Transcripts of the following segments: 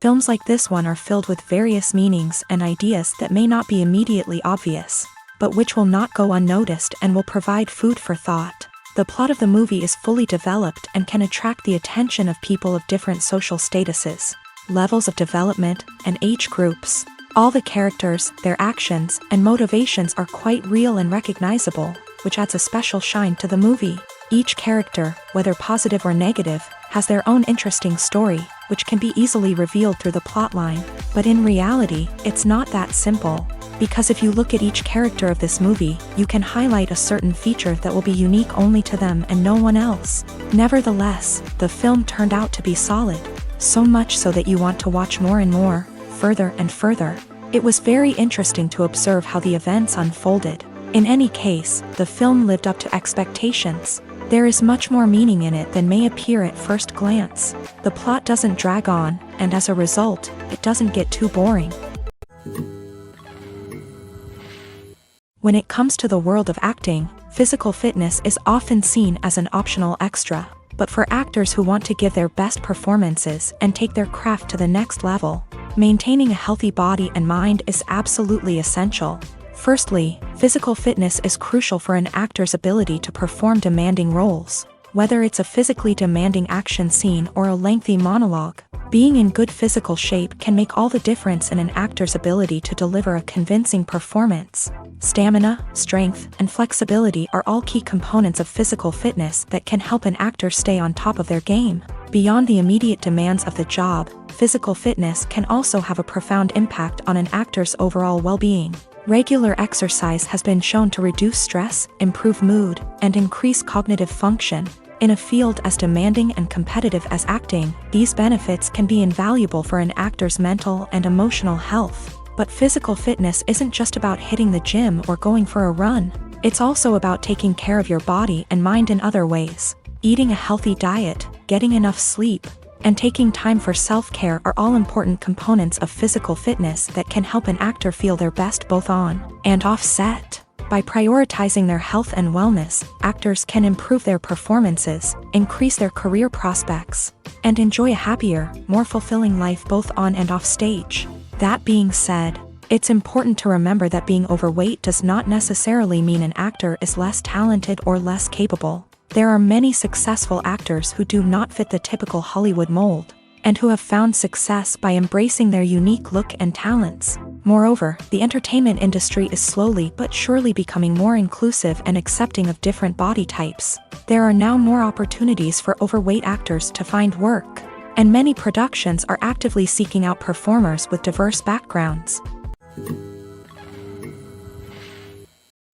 Films like this one are filled with various meanings and ideas that may not be immediately obvious, but which will not go unnoticed and will provide food for thought. The plot of the movie is fully developed and can attract the attention of people of different social statuses, levels of development, and age groups. All the characters, their actions, and motivations are quite real and recognizable, which adds a special shine to the movie. Each character, whether positive or negative, has their own interesting story, which can be easily revealed through the plotline. But in reality, it's not that simple. Because if you look at each character of this movie, you can highlight a certain feature that will be unique only to them and no one else. Nevertheless, the film turned out to be solid. So much so that you want to watch more and more, further and further. It was very interesting to observe how the events unfolded. In any case, the film lived up to expectations. There is much more meaning in it than may appear at first glance. The plot doesn't drag on, and as a result, it doesn't get too boring. When it comes to the world of acting, physical fitness is often seen as an optional extra. But for actors who want to give their best performances and take their craft to the next level, maintaining a healthy body and mind is absolutely essential. Firstly, physical fitness is crucial for an actor's ability to perform demanding roles. Whether it's a physically demanding action scene or a lengthy monologue, being in good physical shape can make all the difference in an actor's ability to deliver a convincing performance. Stamina, strength, and flexibility are all key components of physical fitness that can help an actor stay on top of their game. Beyond the immediate demands of the job, physical fitness can also have a profound impact on an actor's overall well-being. Regular exercise has been shown to reduce stress, improve mood, and increase cognitive function. In a field as demanding and competitive as acting, these benefits can be invaluable for an actor's mental and emotional health. But physical fitness isn't just about hitting the gym or going for a run. It's also about taking care of your body and mind in other ways. Eating a healthy diet, getting enough sleep, and taking time for self-care are all important components of physical fitness that can help an actor feel their best both on and off set. By prioritizing their health and wellness, actors can improve their performances, increase their career prospects, and enjoy a happier, more fulfilling life both on and off stage. That being said, it's important to remember that being overweight does not necessarily mean an actor is less talented or less capable. There are many successful actors who do not fit the typical Hollywood mold, and who have found success by embracing their unique look and talents. Moreover, the entertainment industry is slowly but surely becoming more inclusive and accepting of different body types. There are now more opportunities for overweight actors to find work, and many productions are actively seeking out performers with diverse backgrounds.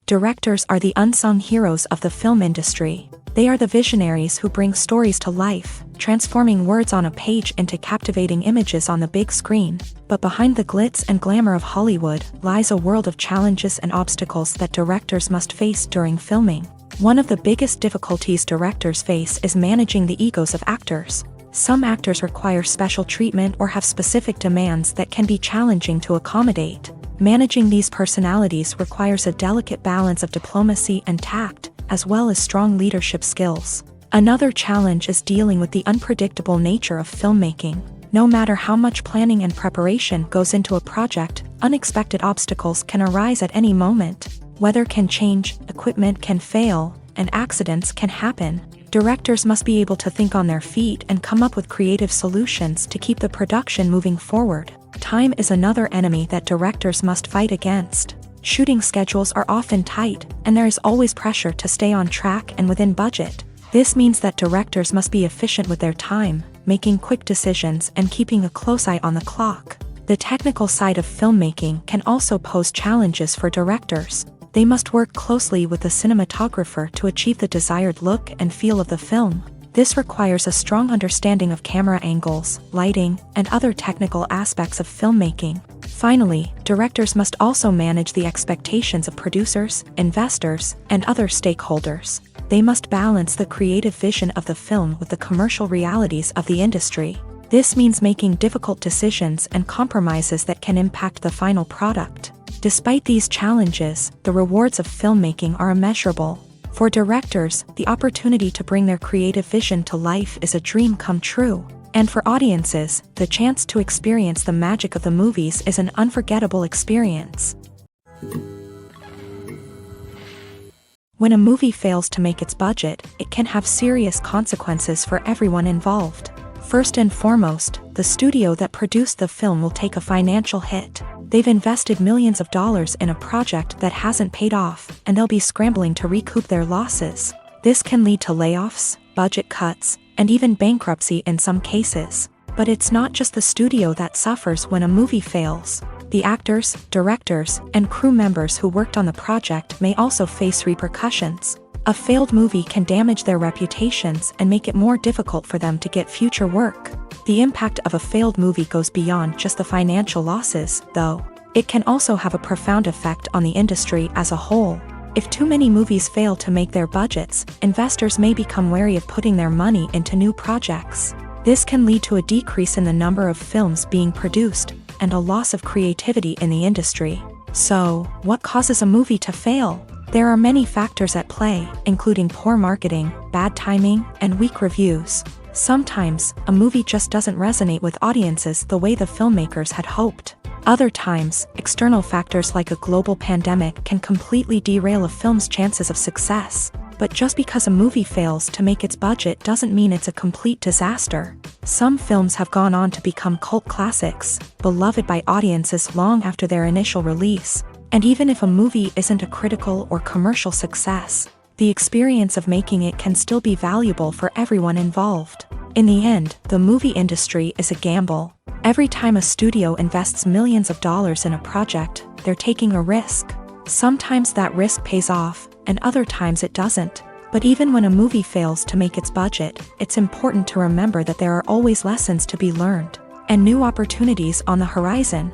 Directors are the unsung heroes of the film industry. They are the visionaries who bring stories to life, transforming words on a page into captivating images on the big screen. But behind the glitz and glamour of Hollywood lies a world of challenges and obstacles that directors must face during filming. One of the biggest difficulties directors face is managing the egos of actors. Some actors require special treatment or have specific demands that can be challenging to accommodate. Managing these personalities requires a delicate balance of diplomacy and tact, as well as strong leadership skills. Another challenge is dealing with the unpredictable nature of filmmaking. No matter how much planning and preparation goes into a project, unexpected obstacles can arise at any moment. Weather can change, equipment can fail, and accidents can happen. Directors must be able to think on their feet and come up with creative solutions to keep the production moving forward. Time is another enemy that directors must fight against. Shooting schedules are often tight, and there is always pressure to stay on track and within budget. This means that directors must be efficient with their time, making quick decisions and keeping a close eye on the clock. The technical side of filmmaking can also pose challenges for directors. They must work closely with the cinematographer to achieve the desired look and feel of the film. This requires a strong understanding of camera angles, lighting, and other technical aspects of filmmaking. Finally, directors must also manage the expectations of producers, investors, and other stakeholders. They must balance the creative vision of the film with the commercial realities of the industry. This means making difficult decisions and compromises that can impact the final product. Despite these challenges, the rewards of filmmaking are immeasurable. For directors, the opportunity to bring their creative vision to life is a dream come true. And for audiences, the chance to experience the magic of the movies is an unforgettable experience. When a movie fails to make its budget, it can have serious consequences for everyone involved. First and foremost, the studio that produced the film will take a financial hit. They've invested millions of dollars in a project that hasn't paid off, and they'll be scrambling to recoup their losses. This can lead to layoffs, budget cuts, and even bankruptcy in some cases. But it's not just the studio that suffers when a movie fails. The actors, directors, and crew members who worked on the project may also face repercussions. A failed movie can damage their reputations and make it more difficult for them to get future work. The impact of a failed movie goes beyond just the financial losses, though. It can also have a profound effect on the industry as a whole. If too many movies fail to make their budgets, investors may become wary of putting their money into new projects. This can lead to a decrease in the number of films being produced, and a loss of creativity in the industry. So, what causes a movie to fail? There are many factors at play, including poor marketing, bad timing, and weak reviews. Sometimes, a movie just doesn't resonate with audiences the way the filmmakers had hoped. Other times, external factors like a global pandemic can completely derail a film's chances of success. But just because a movie fails to make its budget doesn't mean it's a complete disaster. Some films have gone on to become cult classics, beloved by audiences long after their initial release. And even if a movie isn't a critical or commercial success, the experience of making it can still be valuable for everyone involved. In the end, the movie industry is a gamble. Every time a studio invests millions of dollars in a project, they're taking a risk. Sometimes that risk pays off, and other times it doesn't. But even when a movie fails to make its budget, it's important to remember that there are always lessons to be learned, and new opportunities on the horizon.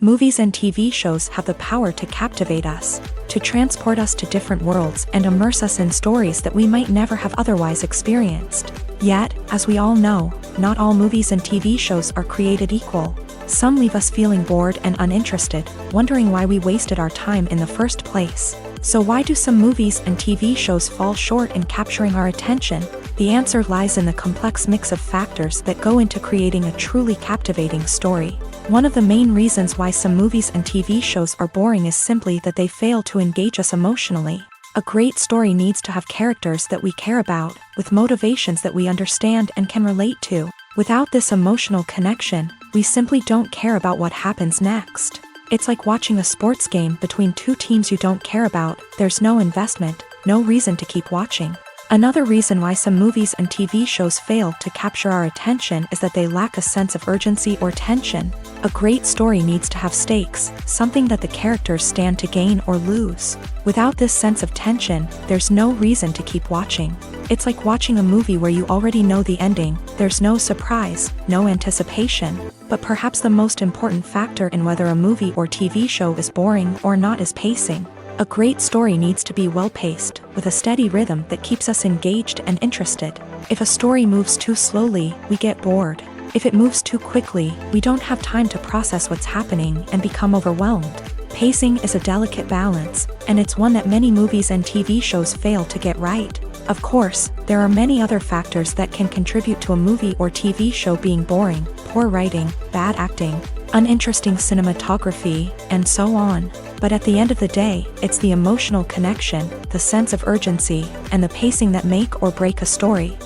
Movies and TV shows have the power to captivate us, to transport us to different worlds and immerse us in stories that we might never have otherwise experienced. Yet, as we all know, not all movies and TV shows are created equal. Some leave us feeling bored and uninterested, wondering why we wasted our time in the first place. So why do some movies and TV shows fall short in capturing our attention? The answer lies in the complex mix of factors that go into creating a truly captivating story. One of the main reasons why some movies and TV shows are boring is simply that they fail to engage us emotionally. A great story needs to have characters that we care about, with motivations that we understand and can relate to. Without this emotional connection, we simply don't care about what happens next. It's like watching a sports game between two teams you don't care about. There's no investment, no reason to keep watching. Another reason why some movies and TV shows fail to capture our attention is that they lack a sense of urgency or tension. A great story needs to have stakes, something that the characters stand to gain or lose. Without this sense of tension, there's no reason to keep watching. It's like watching a movie where you already know the ending. There's no surprise, no anticipation. But perhaps the most important factor in whether a movie or TV show is boring or not is pacing. A great story needs to be well-paced, with a steady rhythm that keeps us engaged and interested. If a story moves too slowly, we get bored. If it moves too quickly, we don't have time to process what's happening and become overwhelmed. Pacing is a delicate balance, and it's one that many movies and TV shows fail to get right. Of course, there are many other factors that can contribute to a movie or TV show being boring: poor writing, bad acting, uninteresting cinematography, and so on. But at the end of the day, it's the emotional connection, the sense of urgency, and the pacing that make or break a story.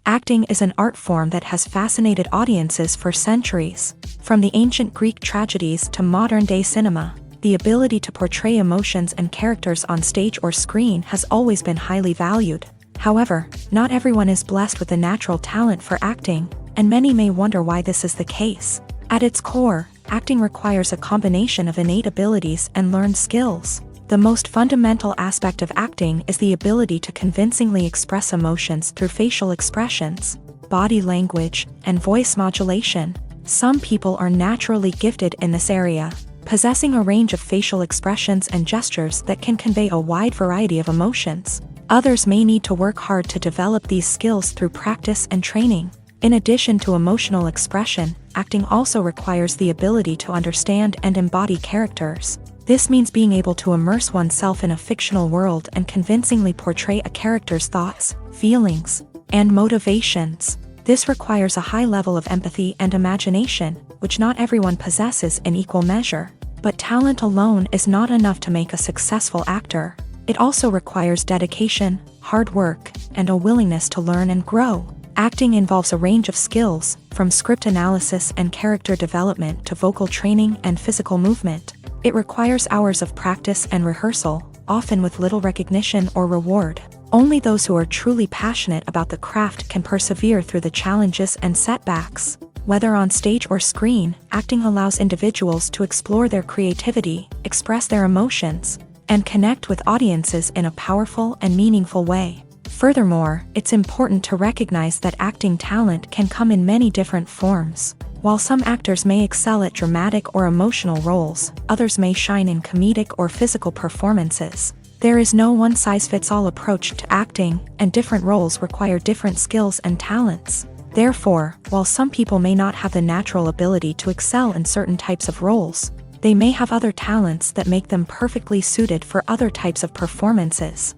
Acting is an art form that has fascinated audiences for centuries. From the ancient Greek tragedies to modern-day cinema, the ability to portray emotions and characters on stage or screen has always been highly valued. However, not everyone is blessed with the natural talent for acting, and many may wonder why this is the case. At its core, acting requires a combination of innate abilities and learned skills. The most fundamental aspect of acting is the ability to convincingly express emotions through facial expressions, body language, and voice modulation. Some people are naturally gifted in this area, possessing a range of facial expressions and gestures that can convey a wide variety of emotions. Others may need to work hard to develop these skills through practice and training. In addition to emotional expression, acting also requires the ability to understand and embody characters. This means being able to immerse oneself in a fictional world and convincingly portray a character's thoughts, feelings, and motivations. This requires a high level of empathy and imagination, which not everyone possesses in equal measure. But talent alone is not enough to make a successful actor. It also requires dedication, hard work, and a willingness to learn and grow. Acting involves a range of skills, from script analysis and character development to vocal training and physical movement. It requires hours of practice and rehearsal, often with little recognition or reward. Only those who are truly passionate about the craft can persevere through the challenges and setbacks. Whether on stage or screen, acting allows individuals to explore their creativity, express their emotions, and connect with audiences in a powerful and meaningful way. Furthermore, it's important to recognize that acting talent can come in many different forms. While some actors may excel at dramatic or emotional roles, others may shine in comedic or physical performances. There is no one-size-fits-all approach to acting, and different roles require different skills and talents. Therefore, while some people may not have the natural ability to excel in certain types of roles, they may have other talents that make them perfectly suited for other types of performances.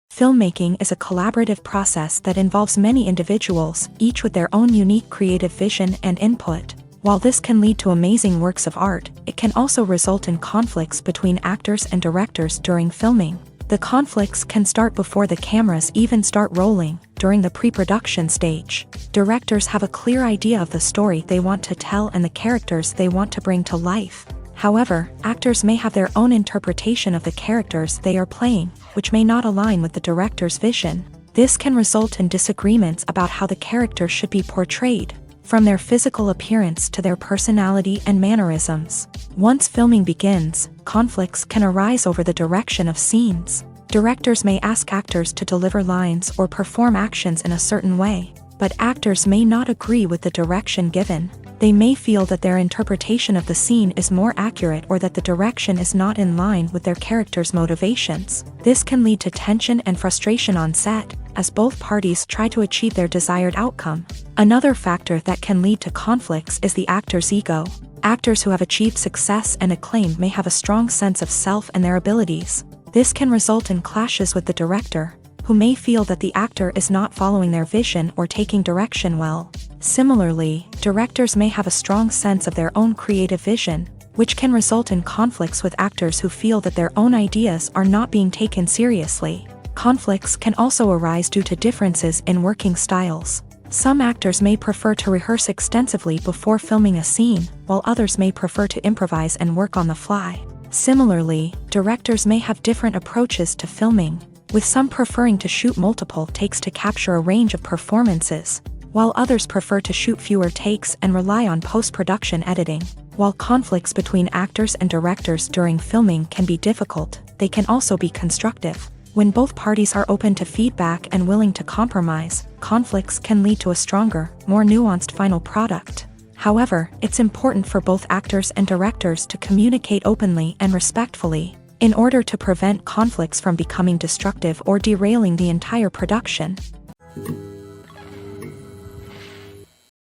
Filmmaking is a collaborative process that involves many individuals, each with their own unique creative vision and input. While this can lead to amazing works of art, it can also result in conflicts between actors and directors during filming. The conflicts can start before the cameras even start rolling, during the pre-production stage. Directors have a clear idea of the story they want to tell and the characters they want to bring to life. However, actors may have their own interpretation of the characters they are playing, which may not align with the director's vision. This can result in disagreements about how the character should be portrayed, from their physical appearance to their personality and mannerisms. Once filming begins, conflicts can arise over the direction of scenes. Directors may ask actors to deliver lines or perform actions in a certain way, but actors may not agree with the direction given. They may feel that their interpretation of the scene is more accurate or that the direction is not in line with their character's motivations. This can lead to tension and frustration on set, as both parties try to achieve their desired outcome. Another factor that can lead to conflicts is the actor's ego. Actors who have achieved success and acclaim may have a strong sense of self and their abilities. This can result in clashes with the director, who may feel that the actor is not following their vision or taking direction well. Similarly, directors may have a strong sense of their own creative vision, which can result in conflicts with actors who feel that their own ideas are not being taken seriously. Conflicts can also arise due to differences in working styles. Some actors may prefer to rehearse extensively before filming a scene, while others may prefer to improvise and work on the fly. Similarly, directors may have different approaches to filming, with some preferring to shoot multiple takes to capture a range of performances, while others prefer to shoot fewer takes and rely on post-production editing. While conflicts between actors and directors during filming can be difficult, they can also be constructive. When both parties are open to feedback and willing to compromise, conflicts can lead to a stronger, more nuanced final product. However, it's important for both actors and directors to communicate openly and respectfully, in order to prevent conflicts from becoming destructive or derailing the entire production.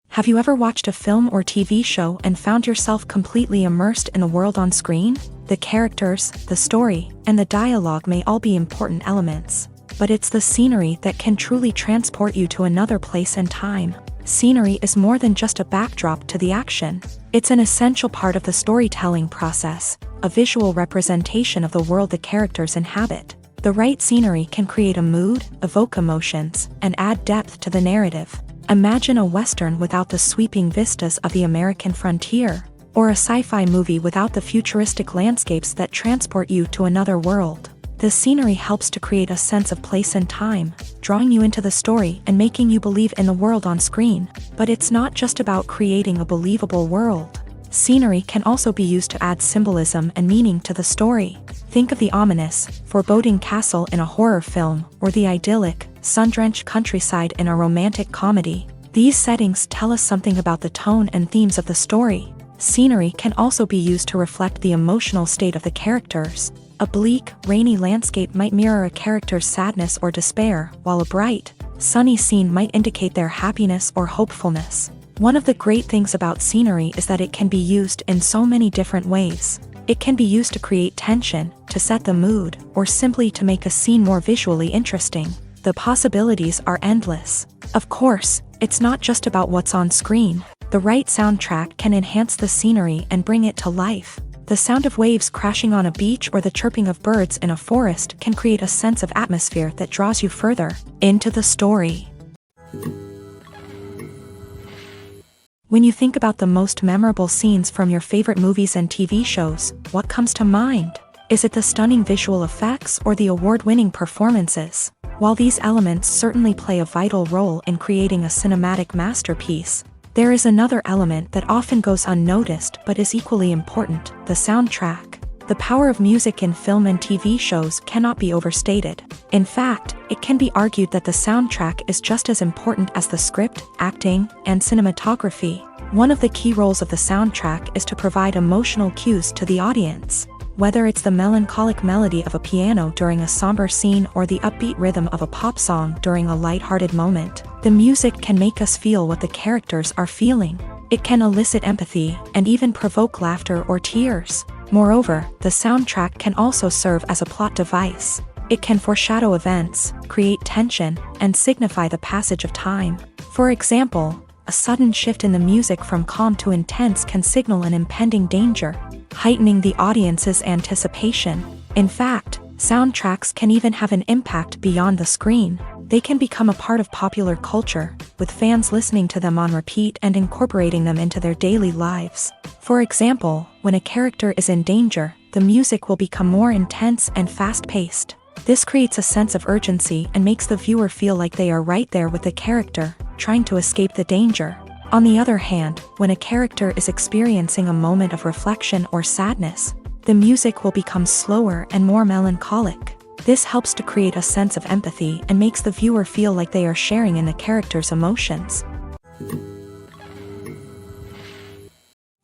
Have you ever watched a film or TV show and found yourself completely immersed in the world on screen? The characters, the story, and the dialogue may all be important elements, but it's the scenery that can truly transport you to another place and time. Scenery is more than just a backdrop to the action. It's an essential part of the storytelling process, a visual representation of the world the characters inhabit. The right scenery can create a mood, evoke emotions, and add depth to the narrative. Imagine a Western without the sweeping vistas of the American frontier, or a sci-fi movie without the futuristic landscapes that transport you to another world. The scenery helps to create a sense of place and time, drawing you into the story and making you believe in the world on screen. But it's not just about creating a believable world. Scenery can also be used to add symbolism and meaning to the story. Think of the ominous, foreboding castle in a horror film, or the idyllic, sun-drenched countryside in a romantic comedy. These settings tell us something about the tone and themes of the story. Scenery can also be used to reflect the emotional state of the characters. A bleak, rainy landscape might mirror a character's sadness or despair, while a bright, sunny scene might indicate their happiness or hopefulness. One of the great things about scenery is that it can be used in so many different ways. It can be used to create tension, to set the mood, or simply to make a scene more visually interesting. The possibilities are endless. Of course, it's not just about what's on screen. The right soundtrack can enhance the scenery and bring it to life. The sound of waves crashing on a beach or the chirping of birds in a forest can create a sense of atmosphere that draws you further into the story. When you think about the most memorable scenes from your favorite movies and TV shows, what comes to mind? Is it the stunning visual effects or the award-winning performances? While these elements certainly play a vital role in creating a cinematic masterpiece, there is another element that often goes unnoticed but is equally important: the soundtrack. The power of music in film and TV shows cannot be overstated. In fact, it can be argued that the soundtrack is just as important as the script, acting, and cinematography. One of the key roles of the soundtrack is to provide emotional cues to the audience. Whether it's the melancholic melody of a piano during a somber scene or the upbeat rhythm of a pop song during a lighthearted moment, the music can make us feel what the characters are feeling. It can elicit empathy and even provoke laughter or tears. Moreover, the soundtrack can also serve as a plot device. It can foreshadow events, create tension, and signify the passage of time. For example, a sudden shift in the music from calm to intense can signal an impending danger, heightening the audience's anticipation. In fact, soundtracks can even have an impact beyond the screen. They can become a part of popular culture, with fans listening to them on repeat and incorporating them into their daily lives. For example, when a character is in danger, the music will become more intense and fast-paced. This creates a sense of urgency and makes the viewer feel like they are right there with the character, trying to escape the danger. On the other hand, when a character is experiencing a moment of reflection or sadness, the music will become slower and more melancholic. This helps to create a sense of empathy and makes the viewer feel like they are sharing in the character's emotions.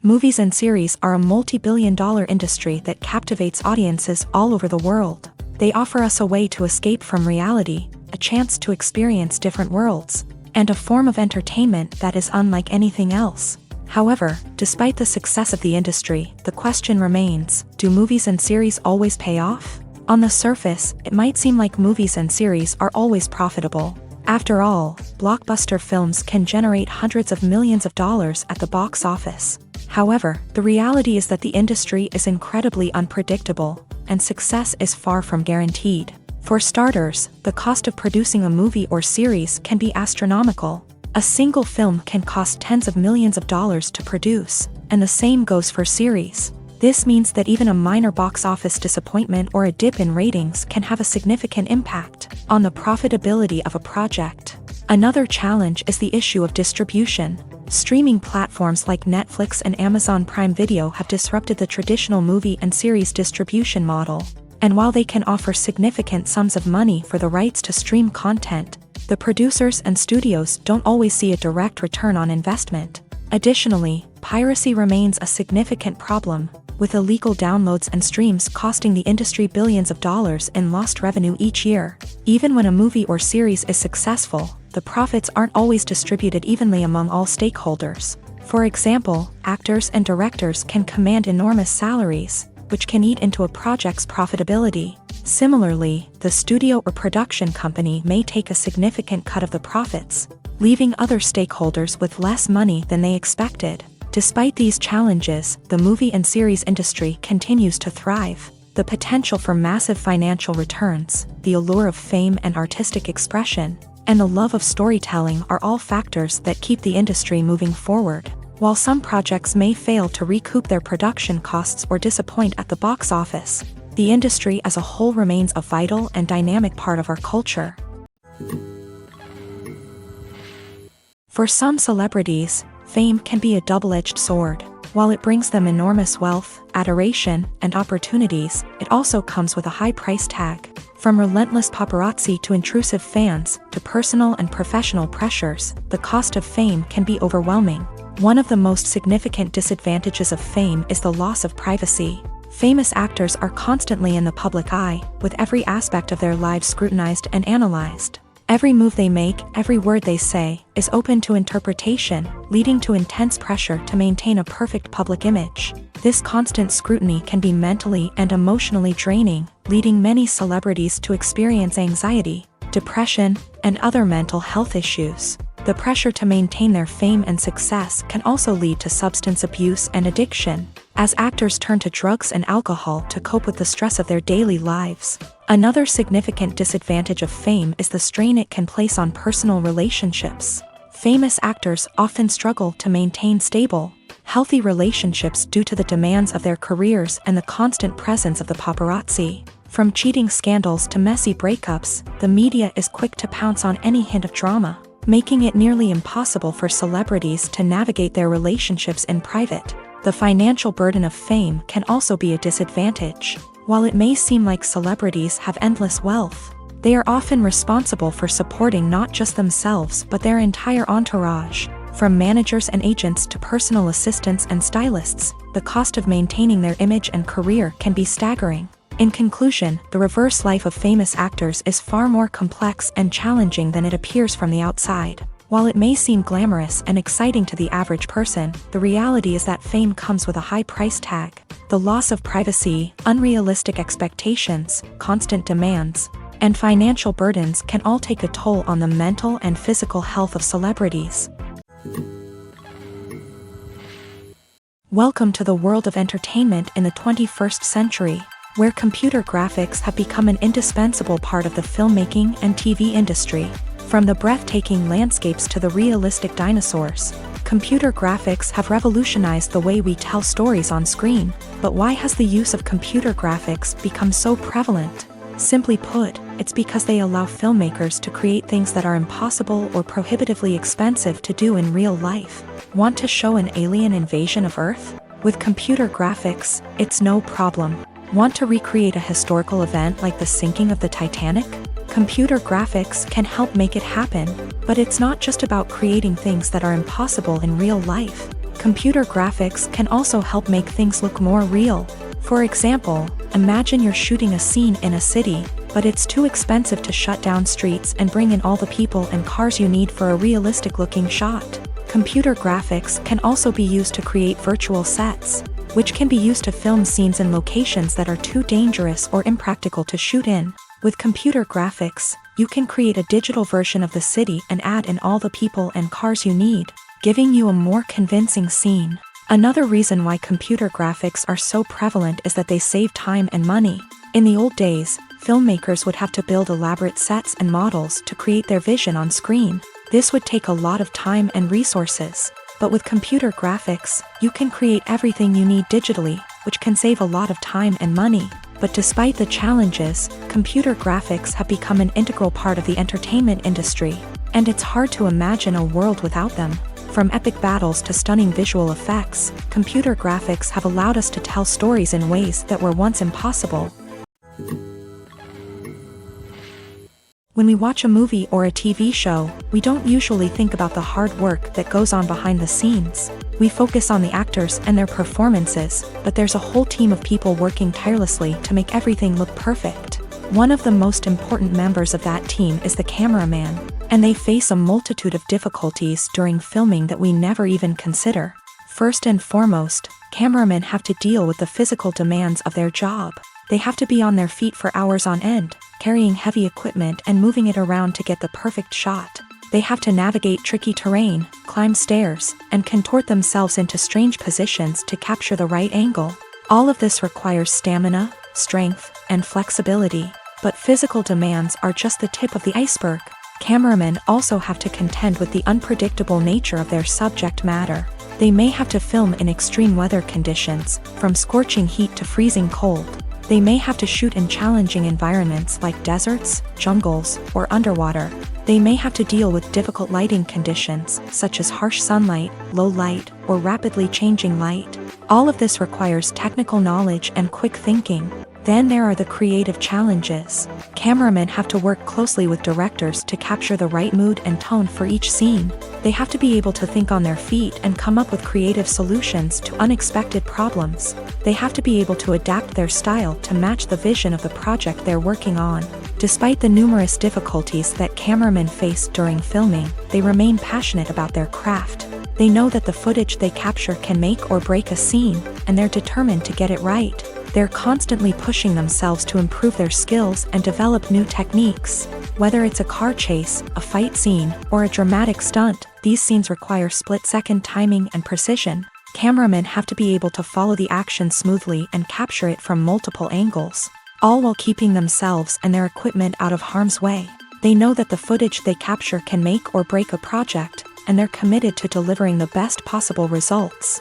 Movies and series are a multi-billion-dollar industry that captivates audiences all over the world. They offer us a way to escape from reality, a chance to experience different worlds, and a form of entertainment that is unlike anything else. However, despite the success of the industry, the question remains: do movies and series always pay off? On the surface, it might seem like movies and series are always profitable. After all, blockbuster films can generate hundreds of millions of dollars at the box office. However, the reality is that the industry is incredibly unpredictable, and success is far from guaranteed. For starters, the cost of producing a movie or series can be astronomical. A single film can cost tens of millions of dollars to produce, and the same goes for series. This means that even a minor box office disappointment or a dip in ratings can have a significant impact on the profitability of a project. Another challenge is the issue of distribution. Streaming platforms like Netflix and Amazon Prime Video have disrupted the traditional movie and series distribution model. And while they can offer significant sums of money for the rights to stream content, the producers and studios don't always see a direct return on investment. Additionally, piracy remains a significant problem, with illegal downloads and streams costing the industry billions of dollars in lost revenue each year. Even when a movie or series is successful, the profits aren't always distributed evenly among all stakeholders. For example, actors and directors can command enormous salaries, which can eat into a project's profitability. Similarly, the studio or production company may take a significant cut of the profits, leaving other stakeholders with less money than they expected. Despite these challenges, the movie and series industry continues to thrive. The potential for massive financial returns, the allure of fame and artistic expression, and the love of storytelling are all factors that keep the industry moving forward. While some projects may fail to recoup their production costs or disappoint at the box office, the industry as a whole remains a vital and dynamic part of our culture. For some celebrities, fame can be a double-edged sword. While it brings them enormous wealth, adoration, and opportunities, it also comes with a high price tag. From relentless paparazzi to intrusive fans, to personal and professional pressures, the cost of fame can be overwhelming. One of the most significant disadvantages of fame is the loss of privacy. Famous actors are constantly in the public eye, with every aspect of their lives scrutinized and analyzed. Every move they make, every word they say, is open to interpretation, leading to intense pressure to maintain a perfect public image. This constant scrutiny can be mentally and emotionally draining, leading many celebrities to experience anxiety, depression, and other mental health issues. The pressure to maintain their fame and success can also lead to substance abuse and addiction, as actors turn to drugs and alcohol to cope with the stress of their daily lives. Another significant disadvantage of fame is the strain it can place on personal relationships. Famous actors often struggle to maintain stable, healthy relationships due to the demands of their careers and the constant presence of the paparazzi. From cheating scandals to messy breakups, the media is quick to pounce on any hint of drama, making it nearly impossible for celebrities to navigate their relationships in private. The financial burden of fame can also be a disadvantage. While it may seem like celebrities have endless wealth, they are often responsible for supporting not just themselves but their entire entourage. From managers and agents to personal assistants and stylists, the cost of maintaining their image and career can be staggering. In conclusion, the reverse life of famous actors is far more complex and challenging than it appears from the outside. While it may seem glamorous and exciting to the average person, the reality is that fame comes with a high price tag. The loss of privacy, unrealistic expectations, constant demands, and financial burdens can all take a toll on the mental and physical health of celebrities. Welcome to the world of entertainment in the 21st century, where computer graphics have become an indispensable part of the filmmaking and TV industry. From the breathtaking landscapes to the realistic dinosaurs, computer graphics have revolutionized the way we tell stories on screen. But why has the use of computer graphics become so prevalent? Simply put, it's because they allow filmmakers to create things that are impossible or prohibitively expensive to do in real life. Want to show an alien invasion of Earth? With computer graphics, it's no problem. Want to recreate a historical event like the sinking of the Titanic? Computer graphics can help make it happen, but it's not just about creating things that are impossible in real life. Computer graphics can also help make things look more real. For example, imagine you're shooting a scene in a city, but it's too expensive to shut down streets and bring in all the people and cars you need for a realistic-looking shot. Computer graphics can also be used to create virtual sets, which can be used to film scenes in locations that are too dangerous or impractical to shoot in. With computer graphics, you can create a digital version of the city and add in all the people and cars you need, giving you a more convincing scene. Another reason why computer graphics are so prevalent is that they save time and money. In the old days, filmmakers would have to build elaborate sets and models to create their vision on screen. This would take a lot of time and resources. But with computer graphics, you can create everything you need digitally, which can save a lot of time and money. But despite the challenges, computer graphics have become an integral part of the entertainment industry, and it's hard to imagine a world without them. From epic battles to stunning visual effects, computer graphics have allowed us to tell stories in ways that were once impossible. When we watch a movie or a TV show, we don't usually think about the hard work that goes on behind the scenes. We focus on the actors and their performances, but there's a whole team of people working tirelessly to make everything look perfect. One of the most important members of that team is the cameraman, and they face a multitude of difficulties during filming that we never even consider. First and foremost, cameramen have to deal with the physical demands of their job. They have to be on their feet for hours on end, carrying heavy equipment and moving it around to get the perfect shot. They have to navigate tricky terrain, climb stairs, and contort themselves into strange positions to capture the right angle. All of this requires stamina, strength, and flexibility. But physical demands are just the tip of the iceberg. Cameramen also have to contend with the unpredictable nature of their subject matter. They may have to film in extreme weather conditions, from scorching heat to freezing cold. They may have to shoot in challenging environments like deserts, jungles, or underwater. They may have to deal with difficult lighting conditions, such as harsh sunlight, low light, or rapidly changing light. All of this requires technical knowledge and quick thinking. Then there are the creative challenges. Cameramen have to work closely with directors to capture the right mood and tone for each scene. They have to be able to think on their feet and come up with creative solutions to unexpected problems. They have to be able to adapt their style to match the vision of the project they're working on. Despite the numerous difficulties that cameramen face during filming, they remain passionate about their craft. They know that the footage they capture can make or break a scene, and they're determined to get it right. They're constantly pushing themselves to improve their skills and develop new techniques. Whether it's a car chase, a fight scene, or a dramatic stunt, these scenes require split-second timing and precision. Cameramen have to be able to follow the action smoothly and capture it from multiple angles, all while keeping themselves and their equipment out of harm's way. They know that the footage they capture can make or break a project, and they're committed to delivering the best possible results.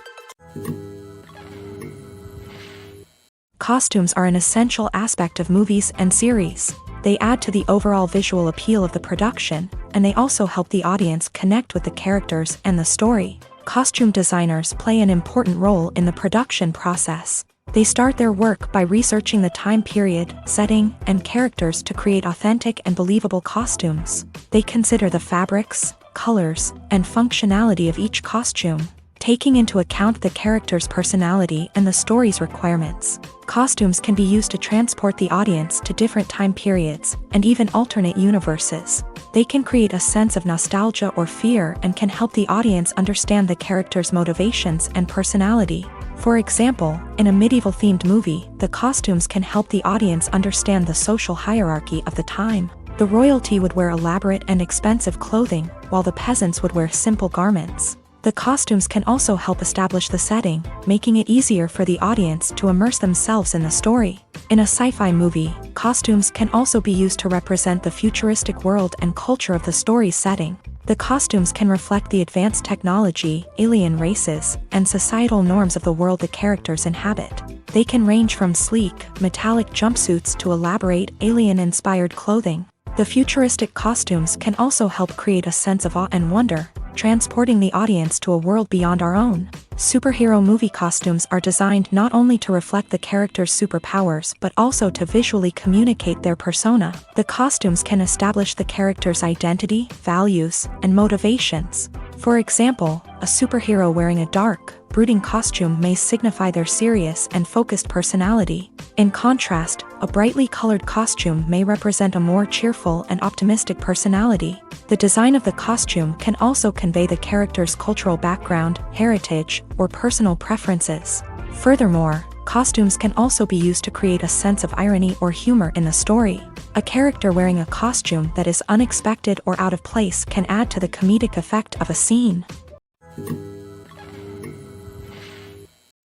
Costumes are an essential aspect of movies and series. They add to the overall visual appeal of the production, and they also help the audience connect with the characters and the story. Costume designers play an important role in the production process. They start their work by researching the time period, setting, and characters to create authentic and believable costumes. They consider the fabrics, colors, and functionality of each costume, taking into account the character's personality and the story's requirements. Costumes can be used to transport the audience to different time periods and even alternate universes. They can create a sense of nostalgia or fear and can help the audience understand the character's motivations and personality. For example, in a medieval-themed movie, the costumes can help the audience understand the social hierarchy of the time. The royalty would wear elaborate and expensive clothing, while the peasants would wear simple garments. The costumes can also help establish the setting, making it easier for the audience to immerse themselves in the story. In a sci-fi movie, costumes can also be used to represent the futuristic world and culture of the story's setting. The costumes can reflect the advanced technology, alien races, and societal norms of the world the characters inhabit. They can range from sleek, metallic jumpsuits to elaborate, alien-inspired clothing. The futuristic costumes can also help create a sense of awe and wonder, transporting the audience to a world beyond our own. Superhero movie costumes are designed not only to reflect the character's superpowers but also to visually communicate their persona. The costumes can establish the character's identity, values, and motivations. For example, a superhero wearing a dark, brooding costume may signify their serious and focused personality. In contrast, a brightly colored costume may represent a more cheerful and optimistic personality. The design of the costume can also convey the character's cultural background, heritage, or personal preferences. Furthermore, costumes can also be used to create a sense of irony or humor in the story. A character wearing a costume that is unexpected or out of place can add to the comedic effect of a scene.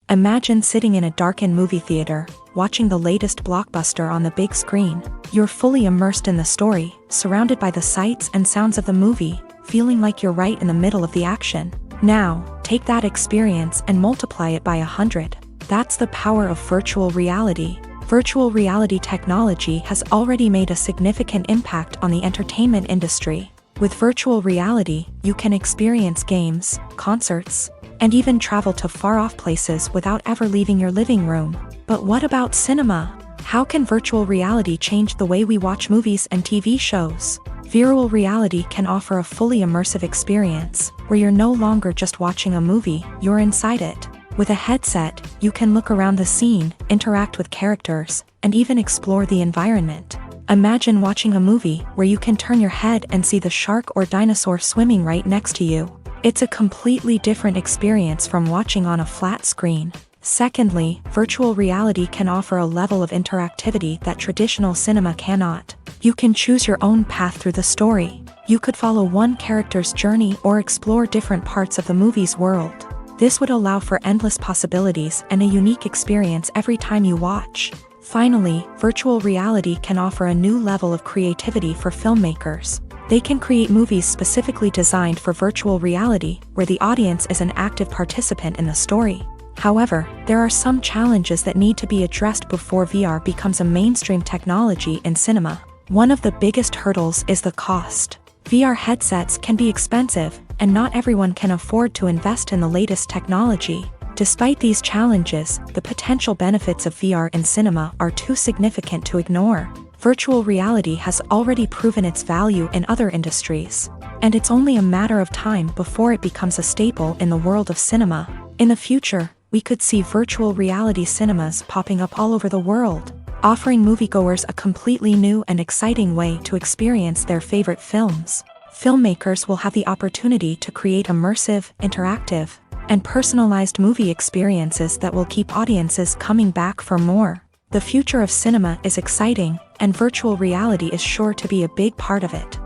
Imagine sitting in a darkened movie theater, watching the latest blockbuster on the big screen. You're fully immersed in the story, surrounded by the sights and sounds of the movie, feeling like you're right in the middle of the action. Now, take that experience and multiply it by 100. That's the power of virtual reality. Virtual reality technology has already made a significant impact on the entertainment industry. With virtual reality, you can experience games, concerts, and even travel to far-off places without ever leaving your living room. But what about cinema? How can virtual reality change the way we watch movies and TV shows? Virtual reality can offer a fully immersive experience, where you're no longer just watching a movie, you're inside it. With a headset, you can look around the scene, interact with characters, and even explore the environment. Imagine watching a movie where you can turn your head and see the shark or dinosaur swimming right next to you. It's a completely different experience from watching on a flat screen. Secondly, virtual reality can offer a level of interactivity that traditional cinema cannot. You can choose your own path through the story. You could follow one character's journey or explore different parts of the movie's world. This would allow for endless possibilities and a unique experience every time you watch. Finally, virtual reality can offer a new level of creativity for filmmakers. They can create movies specifically designed for virtual reality, where the audience is an active participant in the story. However, there are some challenges that need to be addressed before VR becomes a mainstream technology in cinema. One of the biggest hurdles is the cost. VR headsets can be expensive, and not everyone can afford to invest in the latest technology. Despite these challenges, the potential benefits of VR in cinema are too significant to ignore. Virtual reality has already proven its value in other industries, and it's only a matter of time before it becomes a staple in the world of cinema. In the future, we could see virtual reality cinemas popping up all over the world. offering moviegoers a completely new and exciting way to experience their favorite films. Filmmakers will have the opportunity to create immersive, interactive, and personalized movie experiences that will keep audiences coming back for more. The future of cinema is exciting, and virtual reality is sure to be a big part of it.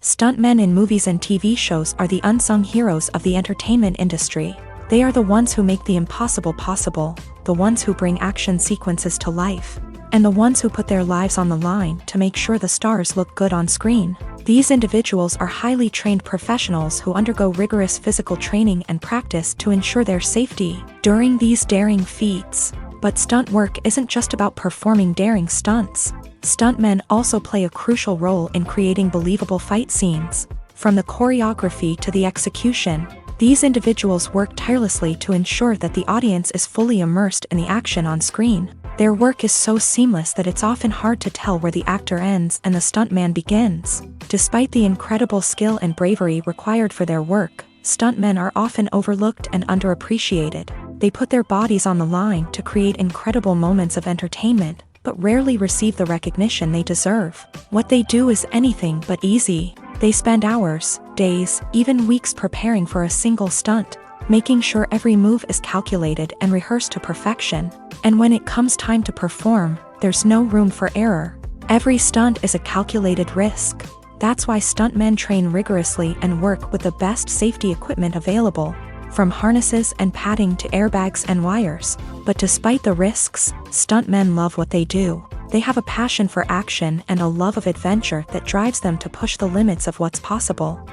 Stuntmen in movies and TV shows are the unsung heroes of the entertainment industry. They are the ones who make the impossible possible, the ones who bring action sequences to life, and the ones who put their lives on the line to make sure the stars look good on screen. These individuals are highly trained professionals who undergo rigorous physical training and practice to ensure their safety during these daring feats. But stunt work isn't just about performing daring stunts. Stuntmen also play a crucial role in creating believable fight scenes. From the choreography to the execution, these individuals work tirelessly to ensure that the audience is fully immersed in the action on screen. Their work is so seamless that it's often hard to tell where the actor ends and the stuntman begins. Despite the incredible skill and bravery required for their work, stuntmen are often overlooked and underappreciated. They put their bodies on the line to create incredible moments of entertainment, but rarely receive the recognition they deserve. What they do is anything but easy. They spend hours, days, even weeks preparing for a single stunt, making sure every move is calculated and rehearsed to perfection. And when it comes time to perform, there's no room for error. Every stunt is a calculated risk. That's why stuntmen train rigorously and work with the best safety equipment available, from harnesses and padding to airbags and wires. But despite the risks, stuntmen love what they do. They have a passion for action and a love of adventure that drives them to push the limits of what's possible.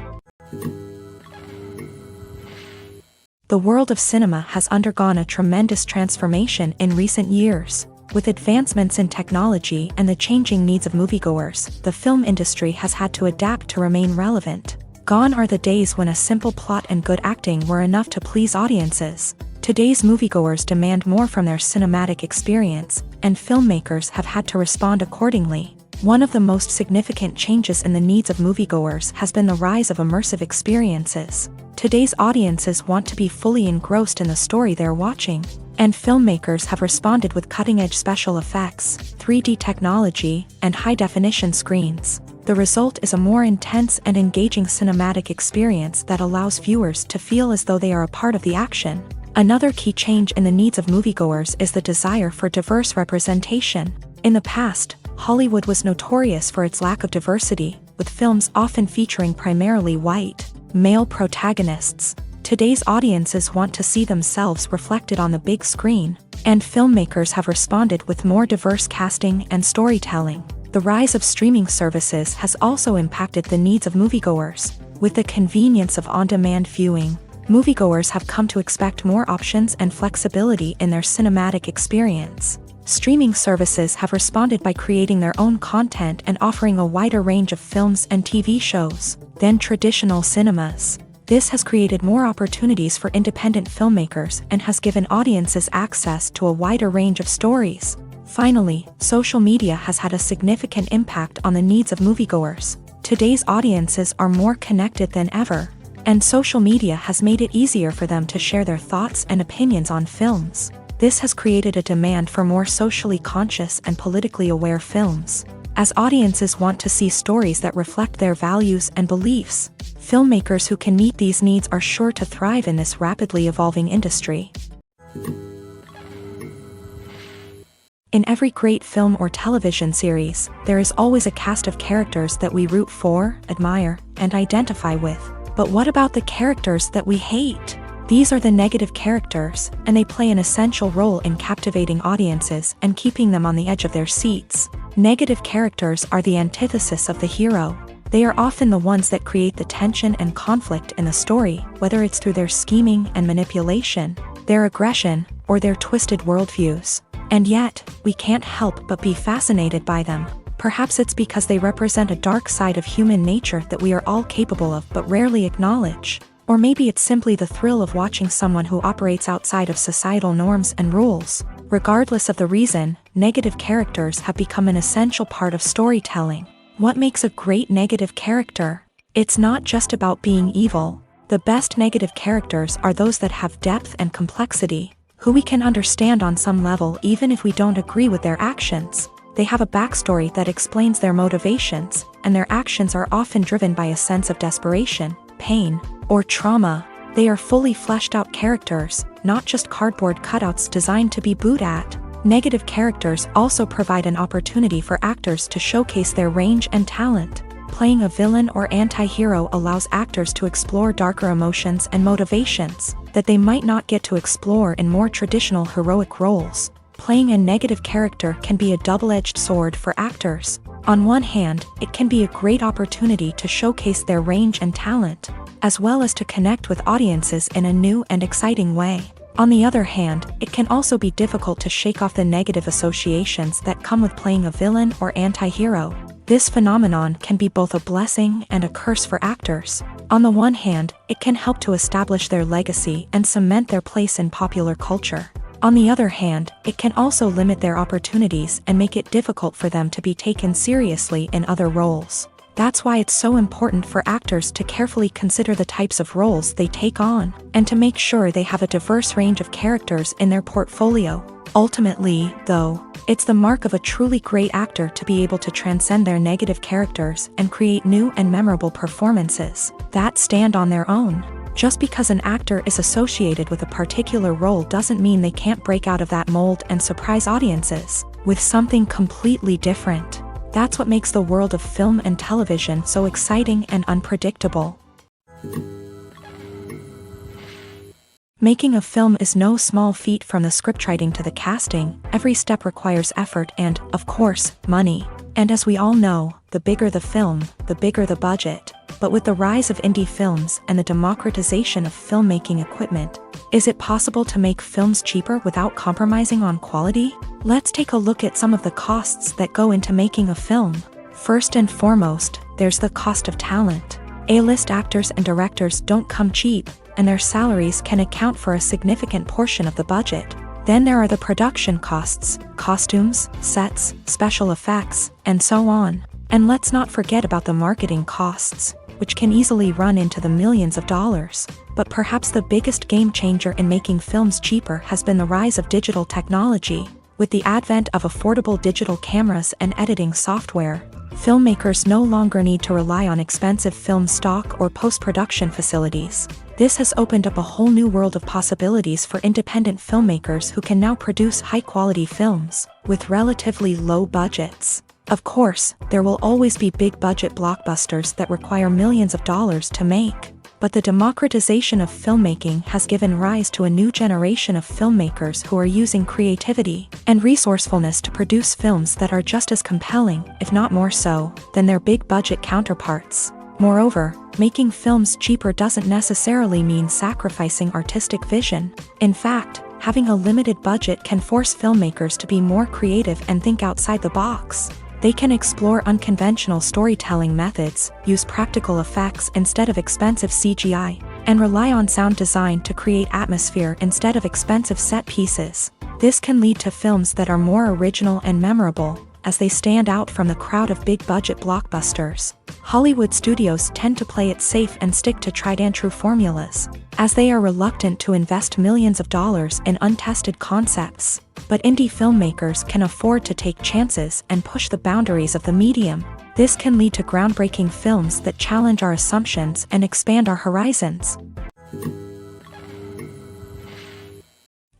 The world of cinema has undergone a tremendous transformation in recent years. With advancements in technology and the changing needs of moviegoers, the film industry has had to adapt to remain relevant. Gone are the days when a simple plot and good acting were enough to please audiences. Today's moviegoers demand more from their cinematic experience, and filmmakers have had to respond accordingly. One of the most significant changes in the needs of moviegoers has been the rise of immersive experiences. Today's audiences want to be fully engrossed in the story they're watching, and filmmakers have responded with cutting-edge special effects, 3D technology, and high-definition screens. The result is a more intense and engaging cinematic experience that allows viewers to feel as though they are a part of the action. Another key change in the needs of moviegoers is the desire for diverse representation. In the past, Hollywood was notorious for its lack of diversity, with films often featuring primarily white, male protagonists. Today's audiences want to see themselves reflected on the big screen, and filmmakers have responded with more diverse casting and storytelling. The rise of streaming services has also impacted the needs of moviegoers. With the convenience of on-demand viewing, moviegoers have come to expect more options and flexibility in their cinematic experience. Streaming services have responded by creating their own content and offering a wider range of films and TV shows than traditional cinemas. This has created more opportunities for independent filmmakers and has given audiences access to a wider range of stories. Finally, social media has had a significant impact on the needs of moviegoers. Today's audiences are more connected than ever, and social media has made it easier for them to share their thoughts and opinions on films. This has created a demand for more socially conscious and politically aware films. As audiences want to see stories that reflect their values and beliefs, filmmakers who can meet these needs are sure to thrive in this rapidly evolving industry. In every great film or television series, there is always a cast of characters that we root for, admire, and identify with. But what about the characters that we hate? These are the negative characters, and they play an essential role in captivating audiences and keeping them on the edge of their seats. Negative characters are the antithesis of the hero. They are often the ones that create the tension and conflict in the story, whether it's through their scheming and manipulation, their aggression, or their twisted worldviews. And yet, we can't help but be fascinated by them. Perhaps it's because they represent a dark side of human nature that we are all capable of but rarely acknowledge. Or maybe it's simply the thrill of watching someone who operates outside of societal norms and rules. Regardless of the reason, negative characters have become an essential part of storytelling. What makes a great negative character? It's not just about being evil. The best negative characters are those that have depth and complexity. who we can understand on some level even if we don't agree with their actions. They have a backstory that explains their motivations, and their actions are often driven by a sense of desperation, pain, or trauma. They are fully fleshed out characters, not just cardboard cutouts designed to be booed at. Negative characters also provide an opportunity for actors to showcase their range and talent. Playing a villain or anti-hero allows actors to explore darker emotions and motivations that they might not get to explore in more traditional heroic roles. Playing a negative character can be a double-edged sword for actors. On one hand, it can be a great opportunity to showcase their range and talent, as well as to connect with audiences in a new and exciting way. On the other hand, it can also be difficult to shake off the negative associations that come with playing a villain or anti-hero. This phenomenon can be both a blessing and a curse for actors. On the one hand, it can help to establish their legacy and cement their place in popular culture. On the other hand, it can also limit their opportunities and make it difficult for them to be taken seriously in other roles. That's why it's so important for actors to carefully consider the types of roles they take on, and to make sure they have a diverse range of characters in their portfolio. Ultimately, though, it's the mark of a truly great actor to be able to transcend their negative characters and create new and memorable performances that stand on their own. Just because an actor is associated with a particular role doesn't mean they can't break out of that mold and surprise audiences with something completely different. That's what makes the world of film and television so exciting and unpredictable. Making a film is no small feat. From the scriptwriting to the casting, every step requires effort and, of course, money. And as we all know, the bigger the film, the bigger the budget. But with the rise of indie films and the democratization of filmmaking equipment, is it possible to make films cheaper without compromising on quality? Let's take a look at some of the costs that go into making a film. First and foremost, there's the cost of talent. A-list actors and directors don't come cheap, and their salaries can account for a significant portion of the budget. Then there are the production costs, costumes, sets, special effects, and so on. And let's not forget about the marketing costs, which can easily run into the millions of dollars. But perhaps the biggest game changer in making films cheaper has been the rise of digital technology. With the advent of affordable digital cameras and editing software, filmmakers no longer need to rely on expensive film stock or post-production facilities. This has opened up a whole new world of possibilities for independent filmmakers who can now produce high-quality films with relatively low budgets. Of course, there will always be big-budget blockbusters that require millions of dollars to make. But the democratization of filmmaking has given rise to a new generation of filmmakers who are using creativity and resourcefulness to produce films that are just as compelling, if not more so, than their big-budget counterparts. Moreover, making films cheaper doesn't necessarily mean sacrificing artistic vision. In fact, having a limited budget can force filmmakers to be more creative and think outside the box. They can explore unconventional storytelling methods, use practical effects instead of expensive CGI, and rely on sound design to create atmosphere instead of expensive set pieces. This can lead to films that are more original and memorable, as they stand out from the crowd of big-budget blockbusters. Hollywood studios tend to play it safe and stick to tried-and-true formulas, as they are reluctant to invest millions of dollars in untested concepts. But indie filmmakers can afford to take chances and push the boundaries of the medium. This can lead to groundbreaking films that challenge our assumptions and expand our horizons.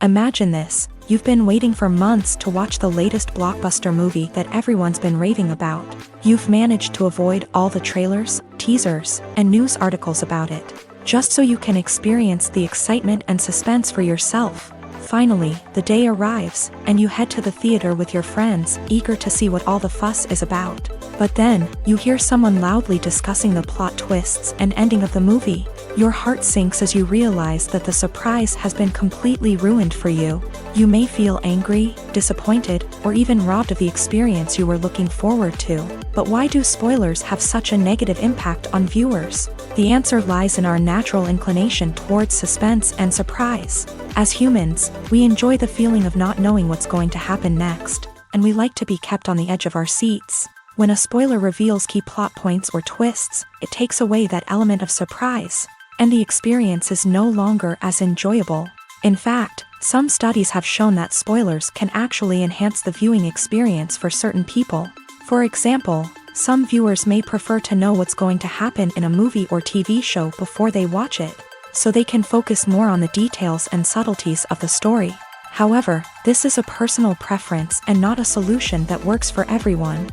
Imagine this. You've been waiting for months to watch the latest blockbuster movie that everyone's been raving about. You've managed to avoid all the trailers, teasers, and news articles about it, just so you can experience the excitement and suspense for yourself. Finally, the day arrives, and you head to the theater with your friends, eager to see what all the fuss is about. But then, you hear someone loudly discussing the plot twists and ending of the movie. Your heart sinks as you realize that the surprise has been completely ruined for you. You may feel angry, disappointed, or even robbed of the experience you were looking forward to. But why do spoilers have such a negative impact on viewers? The answer lies in our natural inclination towards suspense and surprise. As humans, we enjoy the feeling of not knowing what's going to happen next, and we like to be kept on the edge of our seats. When a spoiler reveals key plot points or twists, it takes away that element of surprise, and the experience is no longer as enjoyable. In fact, some studies have shown that spoilers can actually enhance the viewing experience for certain people. For example, some viewers may prefer to know what's going to happen in a movie or TV show before they watch it, so they can focus more on the details and subtleties of the story. However, this is a personal preference and not a solution that works for everyone.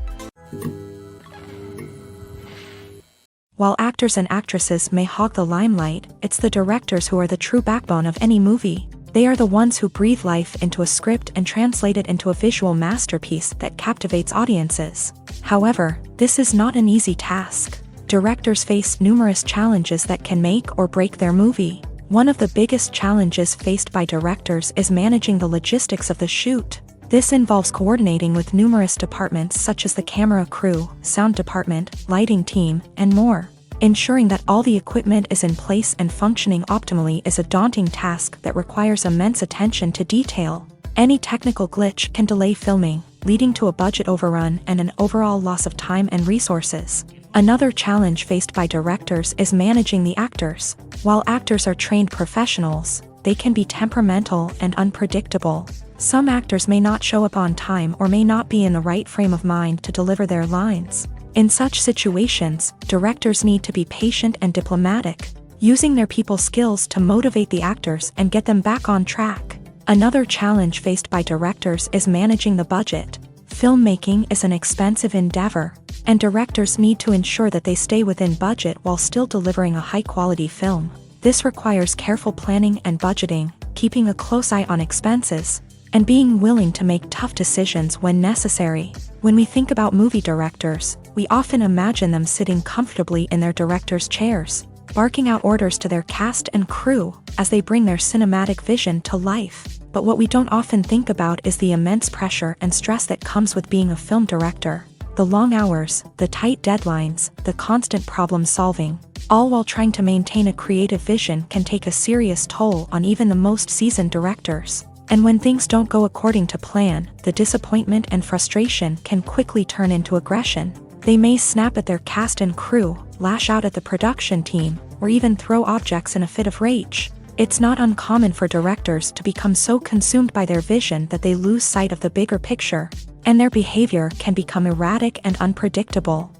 While actors and actresses may hog the limelight, it's the directors who are the true backbone of any movie. They are the ones who breathe life into a script and translate it into a visual masterpiece that captivates audiences. However, this is not an easy task. Directors face numerous challenges that can make or break their movie. One of the biggest challenges faced by directors is managing the logistics of the shoot. This involves coordinating with numerous departments such as the camera crew, sound department, lighting team, and more. Ensuring that all the equipment is in place and functioning optimally is a daunting task that requires immense attention to detail. Any technical glitch can delay filming, leading to a budget overrun and an overall loss of time and resources. Another challenge faced by directors is managing the actors. While actors are trained professionals, they can be temperamental and unpredictable. Some actors may not show up on time or may not be in the right frame of mind to deliver their lines. In such situations, directors need to be patient and diplomatic, using their people skills to motivate the actors and get them back on track. Another challenge faced by directors is managing the budget. Filmmaking is an expensive endeavor, and directors need to ensure that they stay within budget while still delivering a high-quality film. This requires careful planning and budgeting, keeping a close eye on expenses, and being willing to make tough decisions when necessary. When we think about movie directors, we often imagine them sitting comfortably in their director's chairs, barking out orders to their cast and crew as they bring their cinematic vision to life. But what we don't often think about is the immense pressure and stress that comes with being a film director. The long hours, the tight deadlines, the constant problem solving, all while trying to maintain a creative vision can take a serious toll on even the most seasoned directors. And when things don't go according to plan, the disappointment and frustration can quickly turn into aggression. They may snap at their cast and crew, lash out at the production team, or even throw objects in a fit of rage. It's not uncommon for directors to become so consumed by their vision that they lose sight of the bigger picture, and their behavior can become erratic and unpredictable.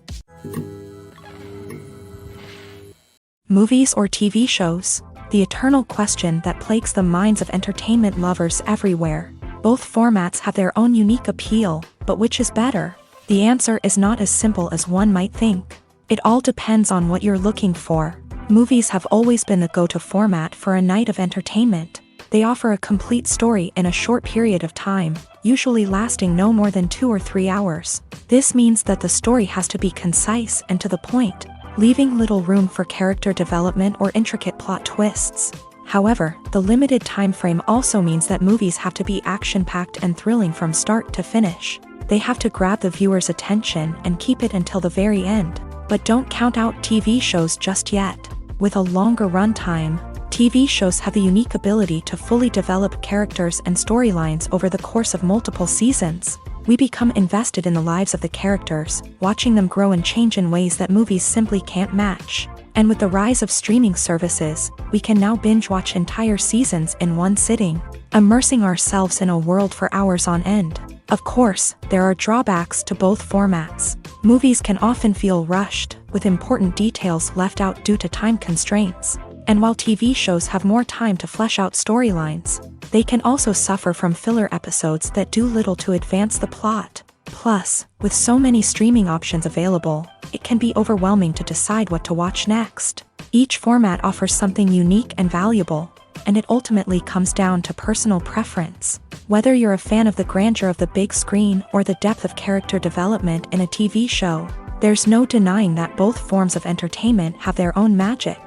Movies or TV shows? The eternal question that plagues the minds of entertainment lovers everywhere. Both formats have their own unique appeal, but which is better? The answer is not as simple as one might think. It all depends on what you're looking for. Movies have always been the go-to format for a night of entertainment. They offer a complete story in a short period of time, usually lasting no more than 2 or 3 hours. This means that the story has to be concise and to the point, leaving little room for character development or intricate plot twists. However, the limited time frame also means that movies have to be action-packed and thrilling from start to finish. They have to grab the viewer's attention and keep it until the very end. But don't count out TV shows just yet. With a longer runtime, TV shows have the unique ability to fully develop characters and storylines over the course of multiple seasons. We become invested in the lives of the characters, watching them grow and change in ways that movies simply can't match. And with the rise of streaming services, we can now binge-watch entire seasons in one sitting, immersing ourselves in a world for hours on end. Of course, there are drawbacks to both formats. Movies can often feel rushed, with important details left out due to time constraints. And while TV shows have more time to flesh out storylines, they can also suffer from filler episodes that do little to advance the plot. Plus, with so many streaming options available, it can be overwhelming to decide what to watch next. Each format offers something unique and valuable, and it ultimately comes down to personal preference. Whether you're a fan of the grandeur of the big screen or the depth of character development in a TV show, there's no denying that both forms of entertainment have their own magic.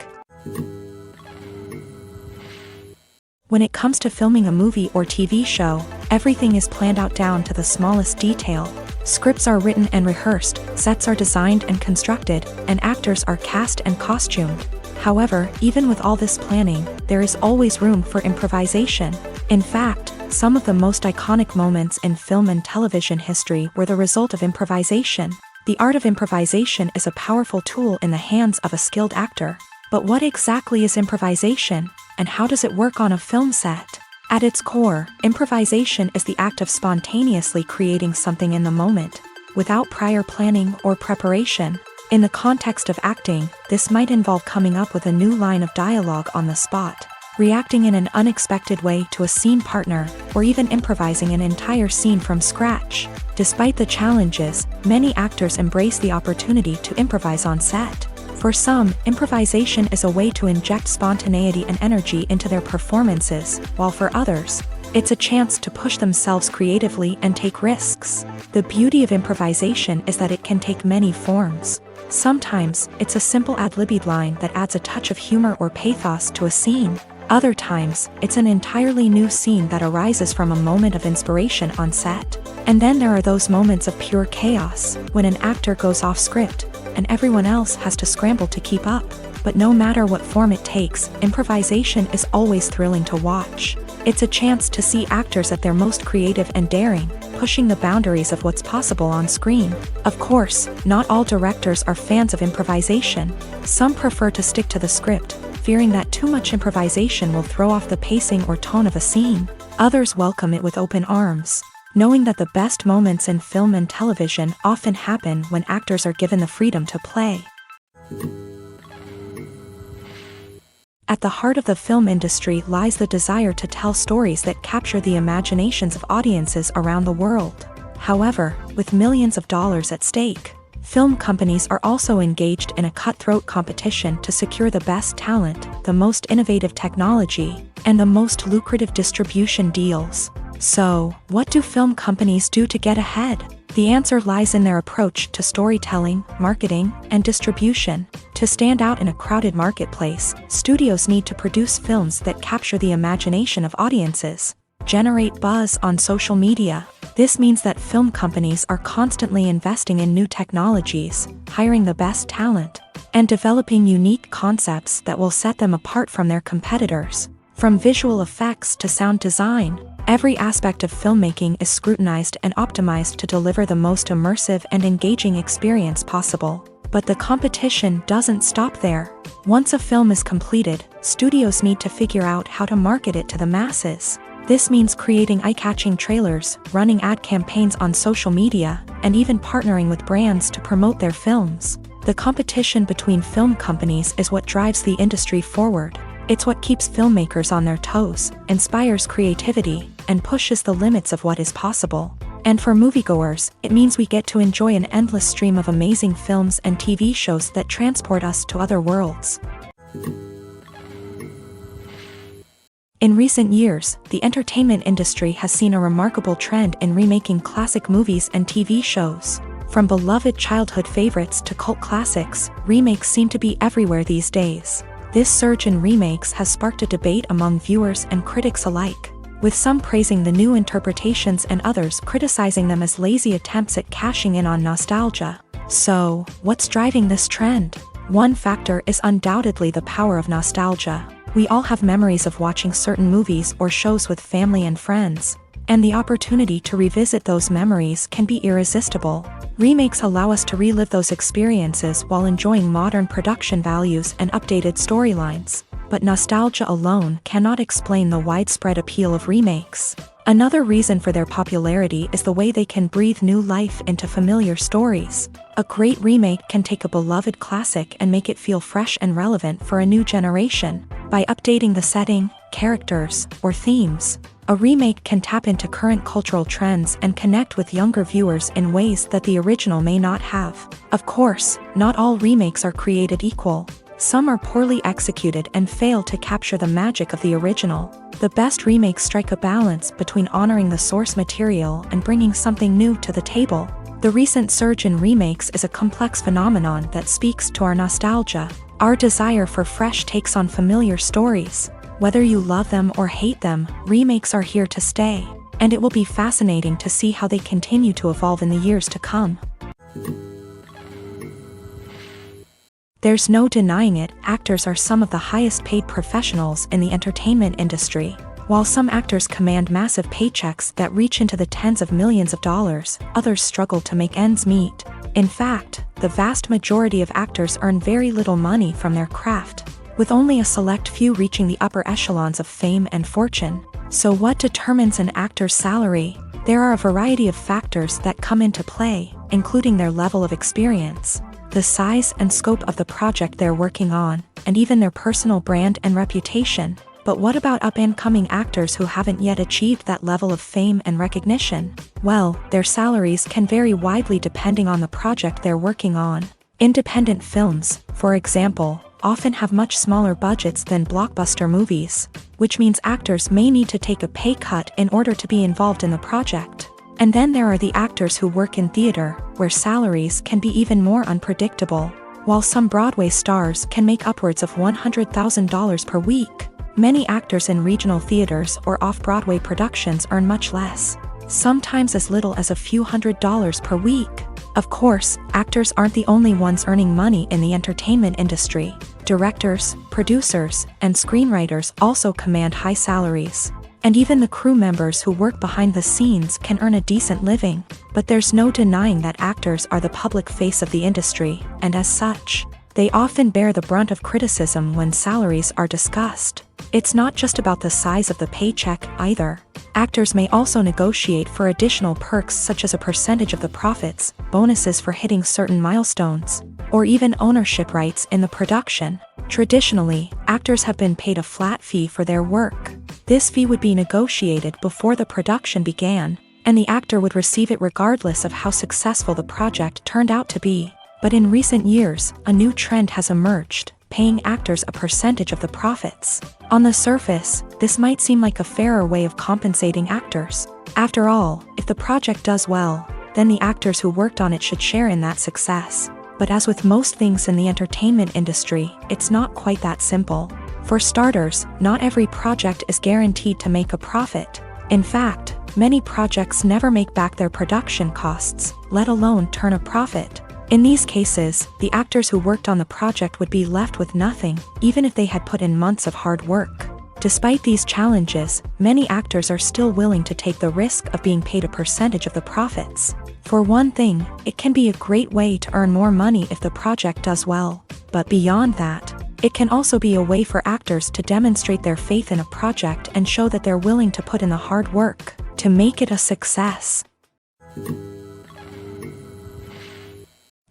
When it comes to filming a movie or TV show, everything is planned out down to the smallest detail. Scripts are written and rehearsed, sets are designed and constructed, and actors are cast and costumed. However, even with all this planning, there is always room for improvisation. In fact, some of the most iconic moments in film and television history were the result of improvisation. The art of improvisation is a powerful tool in the hands of a skilled actor. But what exactly is improvisation? and how does it work on a film set? At its core, improvisation is the act of spontaneously creating something in the moment, without prior planning or preparation. In the context of acting, this might involve coming up with a new line of dialogue on the spot, reacting in an unexpected way to a scene partner, or even improvising an entire scene from scratch. Despite the challenges, many actors embrace the opportunity to improvise on set. For some, improvisation is a way to inject spontaneity and energy into their performances, while for others, it's a chance to push themselves creatively and take risks. The beauty of improvisation is that it can take many forms. Sometimes, it's a simple ad-libbed line that adds a touch of humor or pathos to a scene. Other times, it's an entirely new scene that arises from a moment of inspiration on set. And then there are those moments of pure chaos, when an actor goes off script, and everyone else has to scramble to keep up. But no matter what form it takes, improvisation is always thrilling to watch. It's a chance to see actors at their most creative and daring, pushing the boundaries of what's possible on screen. Of course, not all directors are fans of improvisation. Some prefer to stick to the script, fearing that too much improvisation will throw off the pacing or tone of a scene. Others welcome it with open arms, knowing that the best moments in film and television often happen when actors are given the freedom to play. At the heart of the film industry lies the desire to tell stories that capture the imaginations of audiences around the world. However, with millions of dollars at stake, film companies are also engaged in a cutthroat competition to secure the best talent, the most innovative technology, and the most lucrative distribution deals. So, what do film companies do to get ahead? The answer lies in their approach to storytelling, marketing, and distribution. To stand out in a crowded marketplace, studios need to produce films that capture the imagination of audiences, generate buzz on social media. This means that film companies are constantly investing in new technologies, hiring the best talent, and developing unique concepts that will set them apart from their competitors. From visual effects to sound design, every aspect of filmmaking is scrutinized and optimized to deliver the most immersive and engaging experience possible. But the competition doesn't stop there. Once a film is completed, studios need to figure out how to market it to the masses. This means creating eye-catching trailers, running ad campaigns on social media, and even partnering with brands to promote their films. The competition between film companies is what drives the industry forward. It's what keeps filmmakers on their toes, inspires creativity, and pushes the limits of what is possible. And for moviegoers, it means we get to enjoy an endless stream of amazing films and TV shows that transport us to other worlds. In recent years, the entertainment industry has seen a remarkable trend in remaking classic movies and TV shows. From beloved childhood favorites to cult classics, remakes seem to be everywhere these days. This surge in remakes has sparked a debate among viewers and critics alike, with some praising the new interpretations and others criticizing them as lazy attempts at cashing in on nostalgia. So, what's driving this trend? One factor is undoubtedly the power of nostalgia. We all have memories of watching certain movies or shows with family and friends, and the opportunity to revisit those memories can be irresistible. Remakes allow us to relive those experiences while enjoying modern production values and updated storylines. But nostalgia alone cannot explain the widespread appeal of remakes. Another reason for their popularity is the way they can breathe new life into familiar stories. A great remake can take a beloved classic and make it feel fresh and relevant for a new generation. By updating the setting, characters, or themes, a remake can tap into current cultural trends and connect with younger viewers in ways that the original may not have. Of course, not all remakes are created equal. Some are poorly executed and fail to capture the magic of the original. The best remakes strike a balance between honoring the source material and bringing something new to the table. The recent surge in remakes is a complex phenomenon that speaks to our nostalgia, our desire for fresh takes on familiar stories. Whether you love them or hate them, remakes are here to stay, and it will be fascinating to see how they continue to evolve in the years to come. There's no denying it, actors are some of the highest paid professionals in the entertainment industry. While some actors command massive paychecks that reach into the tens of millions of dollars, others struggle to make ends meet. In fact, the vast majority of actors earn very little money from their craft. with only a select few reaching the upper echelons of fame and fortune. So what determines an actor's salary? There are a variety of factors that come into play, including their level of experience, the size and scope of the project they're working on, and even their personal brand and reputation. But what about up-and-coming actors who haven't yet achieved that level of fame and recognition? Well, their salaries can vary widely depending on the project they're working on. Independent films, for example, often have much smaller budgets than blockbuster movies, which means actors may need to take a pay cut in order to be involved in the project. And then there are the actors who work in theater, where salaries can be even more unpredictable. While some Broadway stars can make upwards of $100,000 per week, many actors in regional theaters or off-Broadway productions earn much less, sometimes as little as a few $100s per week. Of course, actors aren't the only ones earning money in the entertainment industry. Directors, producers, and screenwriters also command high salaries. And even the crew members who work behind the scenes can earn a decent living. But there's no denying that actors are the public face of the industry, and as such, they often bear the brunt of criticism when salaries are discussed. It's not just about the size of the paycheck, either. Actors may also negotiate for additional perks such as a percentage of the profits, bonuses for hitting certain milestones, or even ownership rights in the production. Traditionally, actors have been paid a flat fee for their work. This fee would be negotiated before the production began, and the actor would receive it regardless of how successful the project turned out to be. But in recent years, a new trend has emerged, paying actors a percentage of the profits. On the surface, this might seem like a fairer way of compensating actors. After all, if the project does well, then the actors who worked on it should share in that success. But as with most things in the entertainment industry, it's not quite that simple. For starters, not every project is guaranteed to make a profit. In fact, many projects never make back their production costs, let alone turn a profit. In these cases, the actors who worked on the project would be left with nothing, even if they had put in months of hard work. Despite these challenges, many actors are still willing to take the risk of being paid a percentage of the profits. For one thing, it can be a great way to earn more money if the project does well. But beyond that, it can also be a way for actors to demonstrate their faith in a project and show that they're willing to put in the hard work to make it a success.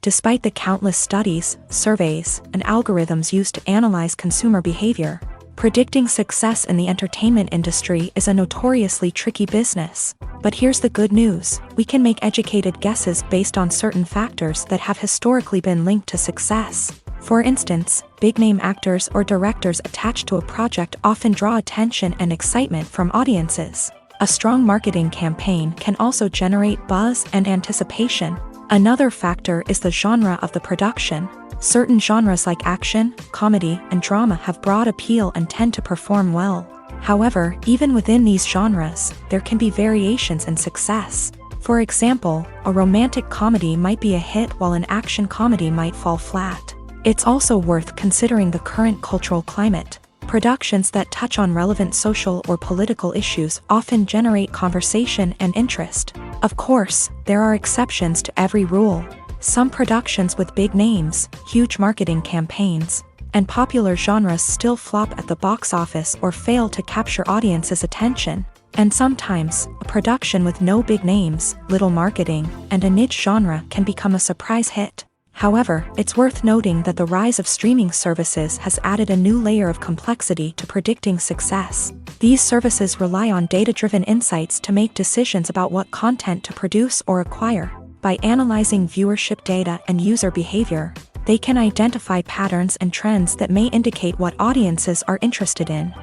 Despite the countless studies, surveys, and algorithms used to analyze consumer behavior, predicting success in the entertainment industry is a notoriously tricky business. But here's the good news: we can make educated guesses based on certain factors that have historically been linked to success. For instance, big-name actors or directors attached to a project often draw attention and excitement from audiences. A strong marketing campaign can also generate buzz and anticipation. Another factor is the genre of the production. Certain genres like action, comedy, and drama have broad appeal and tend to perform well. However, even within these genres, there can be variations in success. For example, a romantic comedy might be a hit while an action comedy might fall flat. It's also worth considering the current cultural climate. Productions that touch on relevant social or political issues often generate conversation and interest. Of course, there are exceptions to every rule. Some productions with big names, huge marketing campaigns, and popular genres still flop at the box office or fail to capture audiences' attention. And sometimes, a production with no big names, little marketing, and a niche genre can become a surprise hit. However, it's worth noting that the rise of streaming services has added a new layer of complexity to predicting success. These services rely on data-driven insights to make decisions about what content to produce or acquire. By analyzing viewership data and user behavior, they can identify patterns and trends that may indicate what audiences are interested in.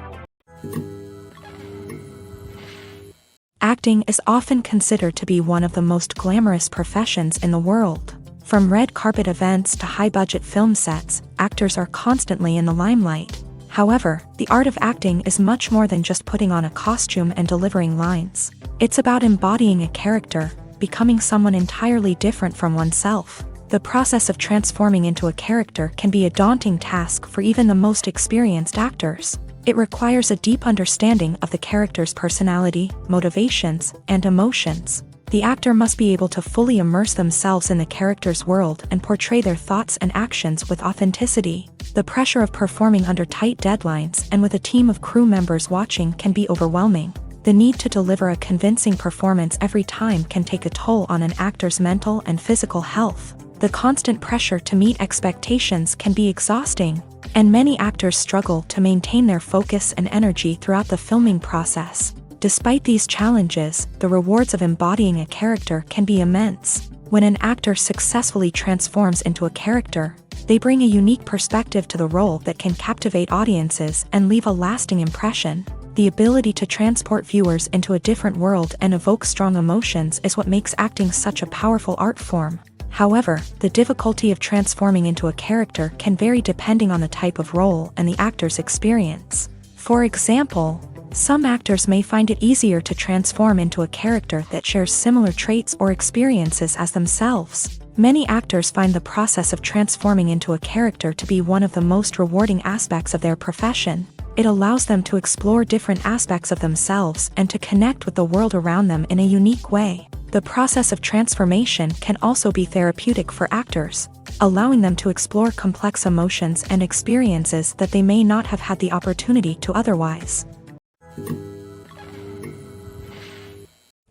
Acting is often considered to be one of the most glamorous professions in the world. From red carpet events to high-budget film sets, actors are constantly in the limelight. However, the art of acting is much more than just putting on a costume and delivering lines. It's about embodying a character, becoming someone entirely different from oneself. The process of transforming into a character can be a daunting task for even the most experienced actors. It requires a deep understanding of the character's personality, motivations, and emotions. The actor must be able to fully immerse themselves in the character's world and portray their thoughts and actions with authenticity. The pressure of performing under tight deadlines and with a team of crew members watching can be overwhelming. The need to deliver a convincing performance every time can take a toll on an actor's mental and physical health. The constant pressure to meet expectations can be exhausting, and many actors struggle to maintain their focus and energy throughout the filming process. Despite these challenges, the rewards of embodying a character can be immense. When an actor successfully transforms into a character, they bring a unique perspective to the role that can captivate audiences and leave a lasting impression. The ability to transport viewers into a different world and evoke strong emotions is what makes acting such a powerful art form. However, the difficulty of transforming into a character can vary depending on the type of role and the actor's experience. For example, some actors may find it easier to transform into a character that shares similar traits or experiences as themselves. Many actors find the process of transforming into a character to be one of the most rewarding aspects of their profession. It allows them to explore different aspects of themselves and to connect with the world around them in a unique way. The process of transformation can also be therapeutic for actors, allowing them to explore complex emotions and experiences that they may not have had the opportunity to otherwise.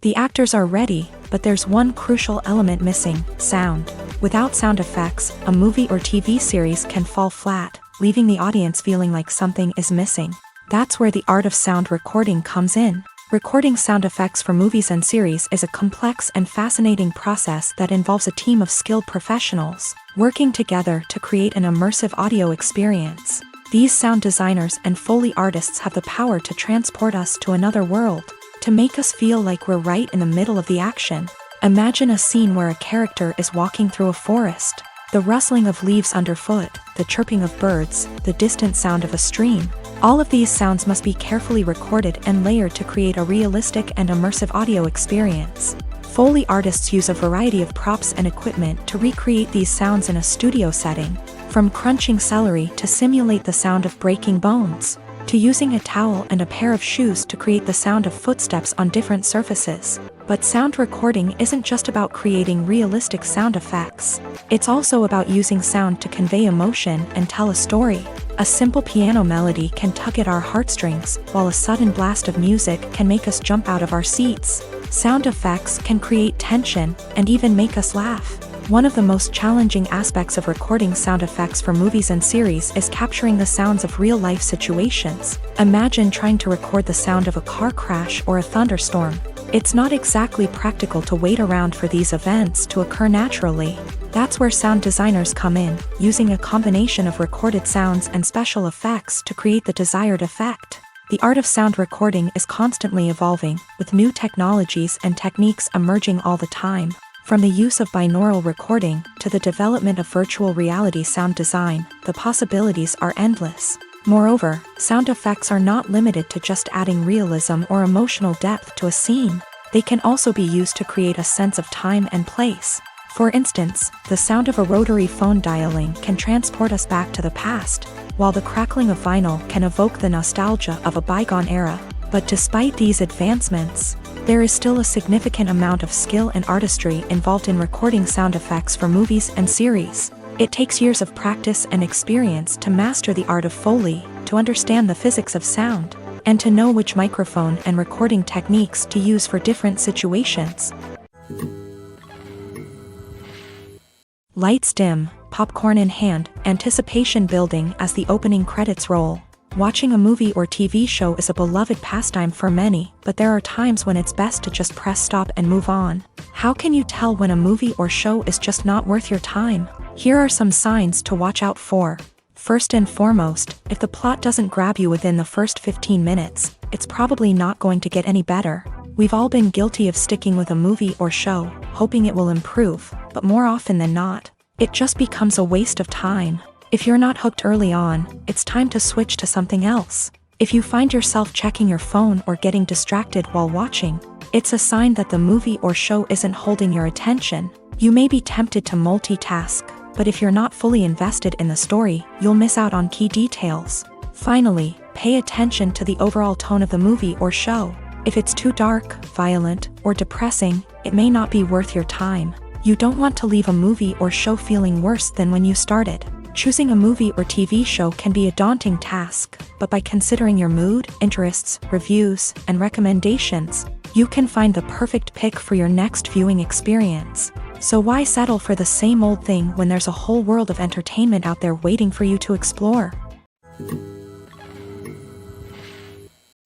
The actors are ready, but there's one crucial element missing: sound. Without sound effects, a movie or TV series can fall flat, leaving the audience feeling like something is missing. That's where the art of sound recording comes in. Recording sound effects for movies and series is a complex and fascinating process that involves a team of skilled professionals working together to create an immersive audio experience. These sound designers and Foley artists have the power to transport us to another world, to make us feel like we're right in the middle of the action. Imagine a scene where a character is walking through a forest. The rustling of leaves underfoot, the chirping of birds, the distant sound of a stream. All of these sounds must be carefully recorded and layered to create a realistic and immersive audio experience. Foley artists use a variety of props and equipment to recreate these sounds in a studio setting, from crunching celery to simulate the sound of breaking bones, to using a towel and a pair of shoes to create the sound of footsteps on different surfaces. But sound recording isn't just about creating realistic sound effects. It's also about using sound to convey emotion and tell a story. A simple piano melody can tug at our heartstrings, while a sudden blast of music can make us jump out of our seats. Sound effects can create tension and even make us laugh. One of the most challenging aspects of recording sound effects for movies and series is capturing the sounds of real-life situations. Imagine trying to record the sound of a car crash or a thunderstorm. It's not exactly practical to wait around for these events to occur naturally. That's where sound designers come in, using a combination of recorded sounds and special effects to create the desired effect. The art of sound recording is constantly evolving, with new technologies and techniques emerging all the time. From the use of binaural recording to the development of virtual reality sound design, the possibilities are endless. Moreover, sound effects are not limited to just adding realism or emotional depth to a scene. They can also be used to create a sense of time and place. For instance, the sound of a rotary phone dialing can transport us back to the past, while the crackling of vinyl can evoke the nostalgia of a bygone era. But despite these advancements, there is still a significant amount of skill and artistry involved in recording sound effects for movies and series. It takes years of practice and experience to master the art of Foley, to understand the physics of sound, and to know which microphone and recording techniques to use for different situations. Lights dim, popcorn in hand, anticipation building as the opening credits roll. Watching a movie or TV show is a beloved pastime for many, but there are times when it's best to just press stop and move on. How can you tell when a movie or show is just not worth your time? Here are some signs to watch out for. First and foremost, if the plot doesn't grab you within the first 15 minutes, it's probably not going to get any better. We've all been guilty of sticking with a movie or show, hoping it will improve, but more often than not, it just becomes a waste of time. If you're not hooked early on, it's time to switch to something else. If you find yourself checking your phone or getting distracted while watching, it's a sign that the movie or show isn't holding your attention. You may be tempted to multitask, but if you're not fully invested in the story, you'll miss out on key details. Finally, pay attention to the overall tone of the movie or show. If it's too dark, violent, or depressing, it may not be worth your time. You don't want to leave a movie or show feeling worse than when you started. Choosing a movie or TV show can be a daunting task, but by considering your mood, interests, reviews, and recommendations, you can find the perfect pick for your next viewing experience. So why settle for the same old thing when there's a whole world of entertainment out there waiting for you to explore?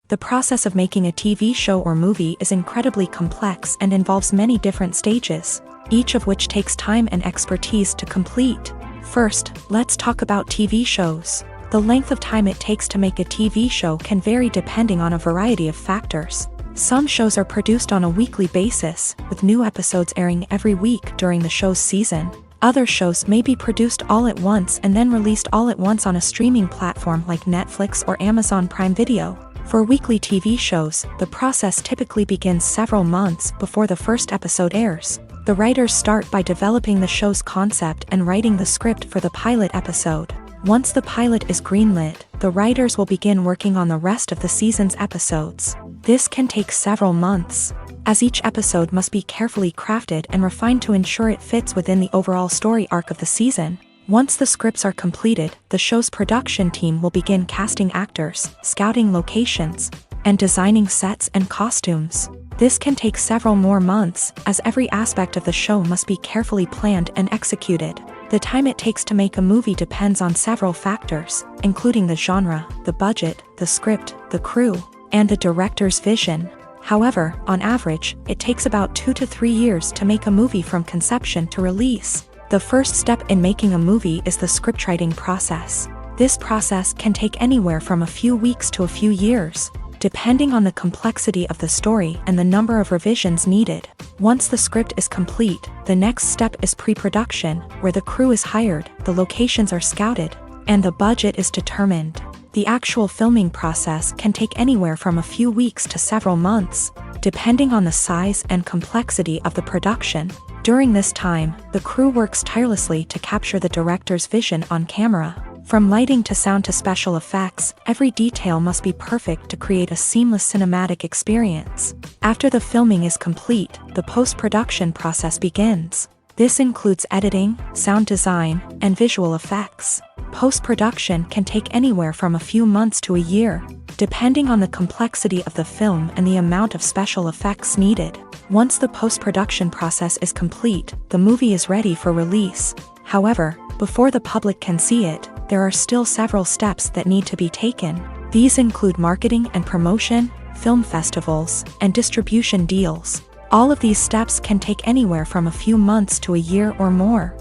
The process of making a TV show or movie is incredibly complex and involves many different stages, each of which takes time and expertise to complete. First, let's talk about TV shows. The length of time it takes to make a TV show can vary depending on a variety of factors. Some shows are produced on a weekly basis, with new episodes airing every week during the show's season. Other shows may be produced all at once and then released all at once on a streaming platform like Netflix or Amazon Prime Video. For weekly TV shows, the process typically begins several months before the first episode airs. The writers start by developing the show's concept and writing the script for the pilot episode. Once the pilot is greenlit, the writers will begin working on the rest of the season's episodes. This can take several months, as each episode must be carefully crafted and refined to ensure it fits within the overall story arc of the season. Once the scripts are completed, the show's production team will begin casting actors, scouting locations, and designing sets and costumes. This can take several more months, as every aspect of the show must be carefully planned and executed. The time it takes to make a movie depends on several factors, including the genre, the budget, the script, the crew, and the director's vision. However, on average, it takes about 2 to 3 years to make a movie from conception to release. The first step in making a movie is the scriptwriting process. This process can take anywhere from a few weeks to a few years, depending on the complexity of the story and the number of revisions needed. Once the script is complete, the next step is pre-production, where the crew is hired, the locations are scouted, and the budget is determined. The actual filming process can take anywhere from a few weeks to several months, depending on the size and complexity of the production. During this time, the crew works tirelessly to capture the director's vision on camera. From lighting to sound to special effects, every detail must be perfect to create a seamless cinematic experience. After the filming is complete, the post-production process begins. This includes editing, sound design, and visual effects. Post-production can take anywhere from a few months to a year, depending on the complexity of the film and the amount of special effects needed. Once the post-production process is complete, the movie is ready for release. However, before the public can see it, there are still several steps that need to be taken. These include marketing and promotion, film festivals, and distribution deals. All of these steps can take anywhere from a few months to a year or more.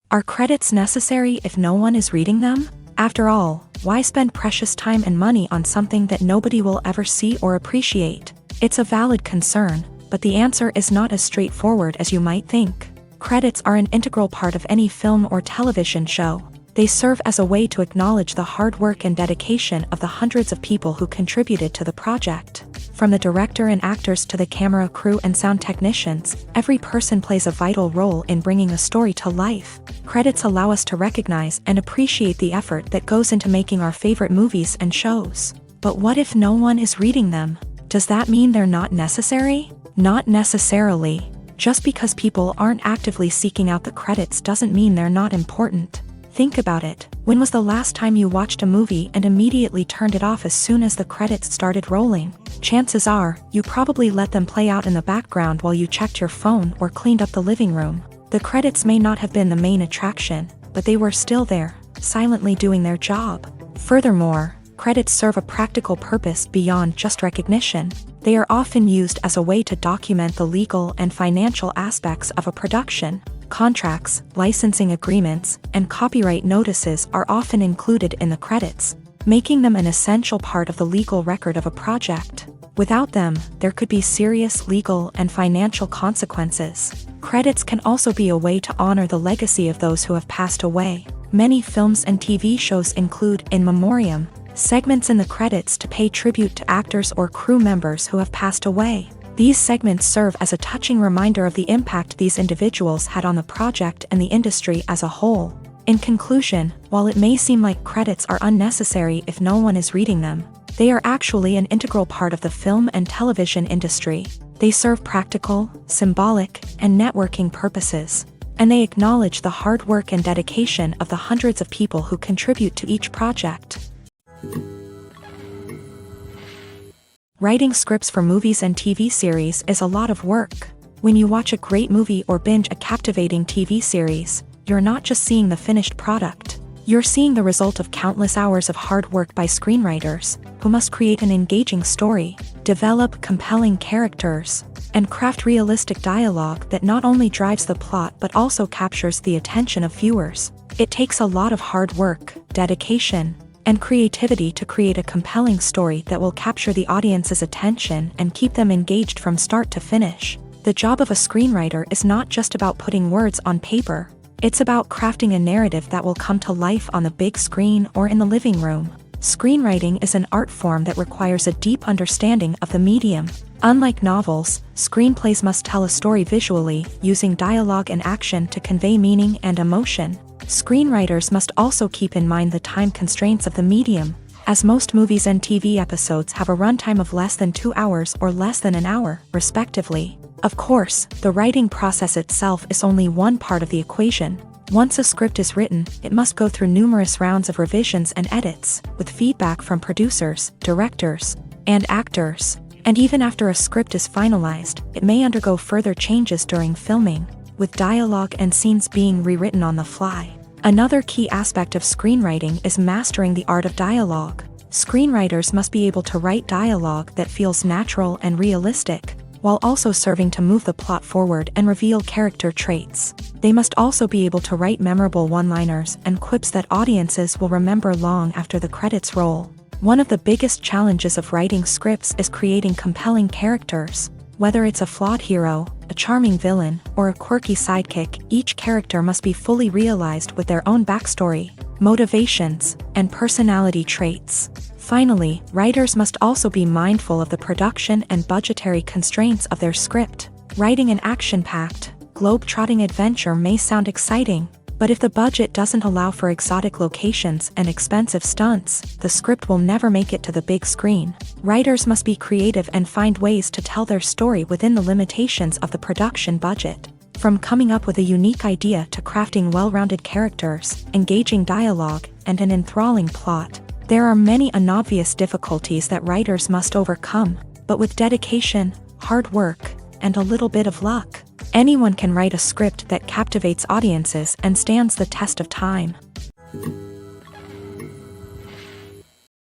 Are credits necessary if no one is reading them? After all, why spend precious time and money on something that nobody will ever see or appreciate? It's a valid concern, but the answer is not as straightforward as you might think. Credits are an integral part of any film or television show. They serve as a way to acknowledge the hard work and dedication of the hundreds of people who contributed to the project. From the director and actors to the camera crew and sound technicians, every person plays a vital role in bringing a story to life. Credits allow us to recognize and appreciate the effort that goes into making our favorite movies and shows. But what if no one is reading them? Does that mean they're not necessary? Not necessarily. Just because people aren't actively seeking out the credits doesn't mean they're not important. Think about it. When was the last time you watched a movie and immediately turned it off as soon as the credits started rolling? Chances are, you probably let them play out in the background while you checked your phone or cleaned up the living room. The credits may not have been the main attraction, but they were still there, silently doing their job. Furthermore, credits serve a practical purpose beyond just recognition. They are often used as a way to document the legal and financial aspects of a production. Contracts, licensing agreements, and copyright notices are often included in the credits, making them an essential part of the legal record of a project. Without them, there could be serious legal and financial consequences. Credits can also be a way to honor the legacy of those who have passed away. Many films and TV shows include in memoriam segments in the credits to pay tribute to actors or crew members who have passed away. These segments serve as a touching reminder of the impact these individuals had on the project and the industry as a whole. In conclusion, while it may seem like credits are unnecessary if no one is reading them, they are actually an integral part of the film and television industry. They serve practical, symbolic, and networking purposes. and they acknowledge the hard work and dedication of the hundreds of people who contribute to each project. Writing scripts for movies and TV series is a lot of work. When you watch a great movie or binge a captivating TV series, you're not just seeing the finished product. You're seeing the result of countless hours of hard work by screenwriters, who must create an engaging story, develop compelling characters, and craft realistic dialogue that not only drives the plot but also captures the attention of viewers. It takes a lot of hard work, dedication, and creativity to create a compelling story that will capture the audience's attention and keep them engaged from start to finish. The job of a screenwriter is not just about putting words on paper. It's about crafting a narrative that will come to life on the big screen or in the living room. Screenwriting is an art form that requires a deep understanding of the medium. Unlike novels, screenplays must tell a story visually, using dialogue and action to convey meaning and emotion. Screenwriters must also keep in mind the time constraints of the medium, as most movies and TV episodes have a runtime of less than 2 hours or less than an hour, respectively. Of course, the writing process itself is only one part of the equation. Once a script is written, it must go through numerous rounds of revisions and edits, with feedback from producers, directors, and actors. And even after a script is finalized, it may undergo further changes during filming, with dialogue and scenes being rewritten on the fly. Another key aspect of screenwriting is mastering the art of dialogue. Screenwriters must be able to write dialogue that feels natural and realistic, while also serving to move the plot forward and reveal character traits. They must also be able to write memorable one-liners and quips that audiences will remember long after the credits roll. One of the biggest challenges of writing scripts is creating compelling characters. Whether it's a flawed hero, a charming villain, or a quirky sidekick, each character must be fully realized with their own backstory, motivations, and personality traits. Finally, writers must also be mindful of the production and budgetary constraints of their script. Writing an action-packed, globe-trotting adventure may sound exciting, but if the budget doesn't allow for exotic locations and expensive stunts, the script will never make it to the big screen. Writers must be creative and find ways to tell their story within the limitations of the production budget. From coming up with a unique idea to crafting well-rounded characters, engaging dialogue, and an enthralling plot, there are many unobvious difficulties that writers must overcome, but with dedication, hard work, and a little bit of luck, anyone can write a script that captivates audiences and stands the test of time.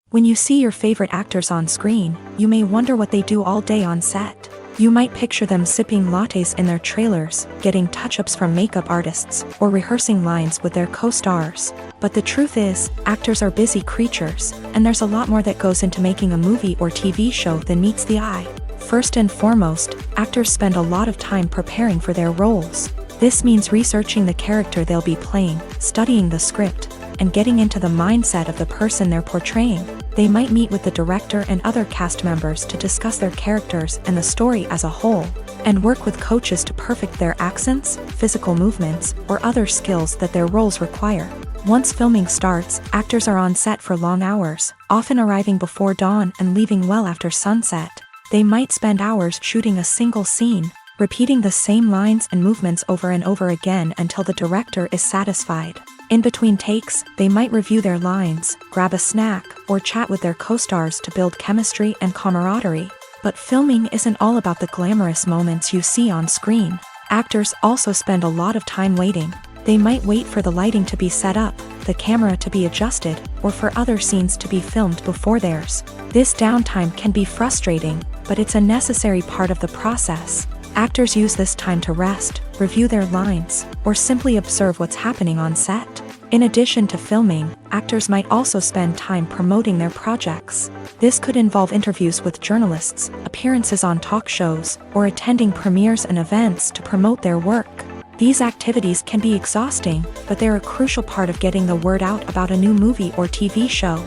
When you see your favorite actors on screen, you may wonder what they do all day on set. You might picture them sipping lattes in their trailers, getting touch-ups from makeup artists, or rehearsing lines with their co-stars. But the truth is, actors are busy creatures, and there's a lot more that goes into making a movie or TV show than meets the eye. First and foremost, actors spend a lot of time preparing for their roles. This means researching the character they'll be playing, studying the script, and getting into the mindset of the person they're portraying. They might meet with the director and other cast members to discuss their characters and the story as a whole, and work with coaches to perfect their accents, physical movements, or other skills that their roles require. Once filming starts, actors are on set for long hours, often arriving before dawn and leaving well after sunset. They might spend hours shooting a single scene, repeating the same lines and movements over and over again until the director is satisfied. In between takes, they might review their lines, grab a snack, or chat with their co-stars to build chemistry and camaraderie. But filming isn't all about the glamorous moments you see on screen. Actors also spend a lot of time waiting. They might wait for the lighting to be set up, the camera to be adjusted, or for other scenes to be filmed before theirs. This downtime can be frustrating, but it's a necessary part of the process. Actors use this time to rest, review their lines, or simply observe what's happening on set. In addition to filming, actors might also spend time promoting their projects. This could involve interviews with journalists, appearances on talk shows, or attending premieres and events to promote their work. These activities can be exhausting, but they're a crucial part of getting the word out about a new movie or TV show.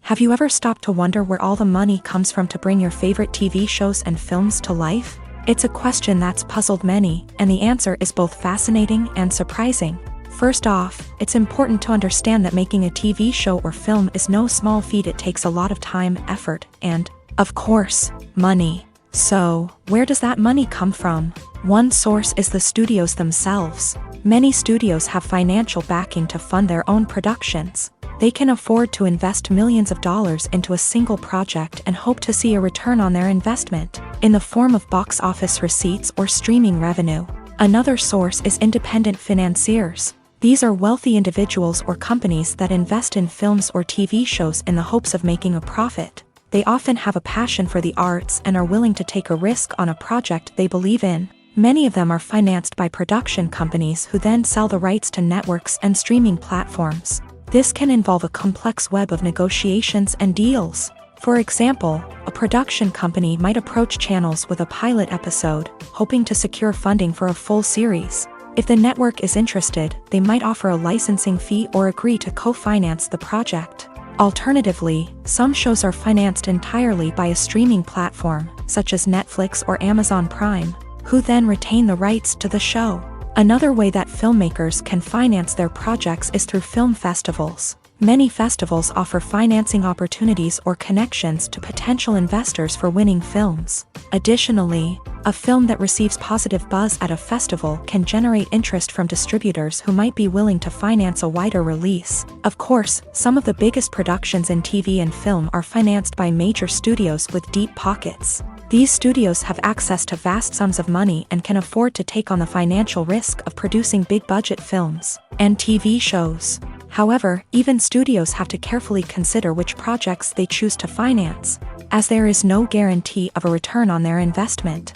Have you ever stopped to wonder where all the money comes from to bring your favorite TV shows and films to life? It's a question that's puzzled many, and the answer is both fascinating and surprising. First off, it's important to understand that making a TV show or film is no small feat. It takes a lot of time, effort, and, of course, money. So, where does that money come from? One source is the studios themselves. Many studios have financial backing to fund their own productions. They can afford to invest millions of dollars into a single project and hope to see a return on their investment, in the form of box office receipts or streaming revenue. Another source is independent financiers. These are wealthy individuals or companies that invest in films or TV shows in the hopes of making a profit. They often have a passion for the arts and are willing to take a risk on a project they believe in. Many of them are financed by production companies who then sell the rights to networks and streaming platforms. This can involve a complex web of negotiations and deals. For example, a production company might approach channels with a pilot episode, hoping to secure funding for a full series. If the network is interested, they might offer a licensing fee or agree to co-finance the project. Alternatively, some shows are financed entirely by a streaming platform, such as Netflix or Amazon Prime, who then retain the rights to the show. Another way that filmmakers can finance their projects is through film festivals. Many festivals offer financing opportunities or connections to potential investors for winning films. Additionally, a film that receives positive buzz at a festival can generate interest from distributors who might be willing to finance a wider release. Of course, some of the biggest productions in TV and film are financed by major studios with deep pockets. These studios have access to vast sums of money and can afford to take on the financial risk of producing big-budget films and TV shows. However, even studios have to carefully consider which projects they choose to finance, as there is no guarantee of a return on their investment.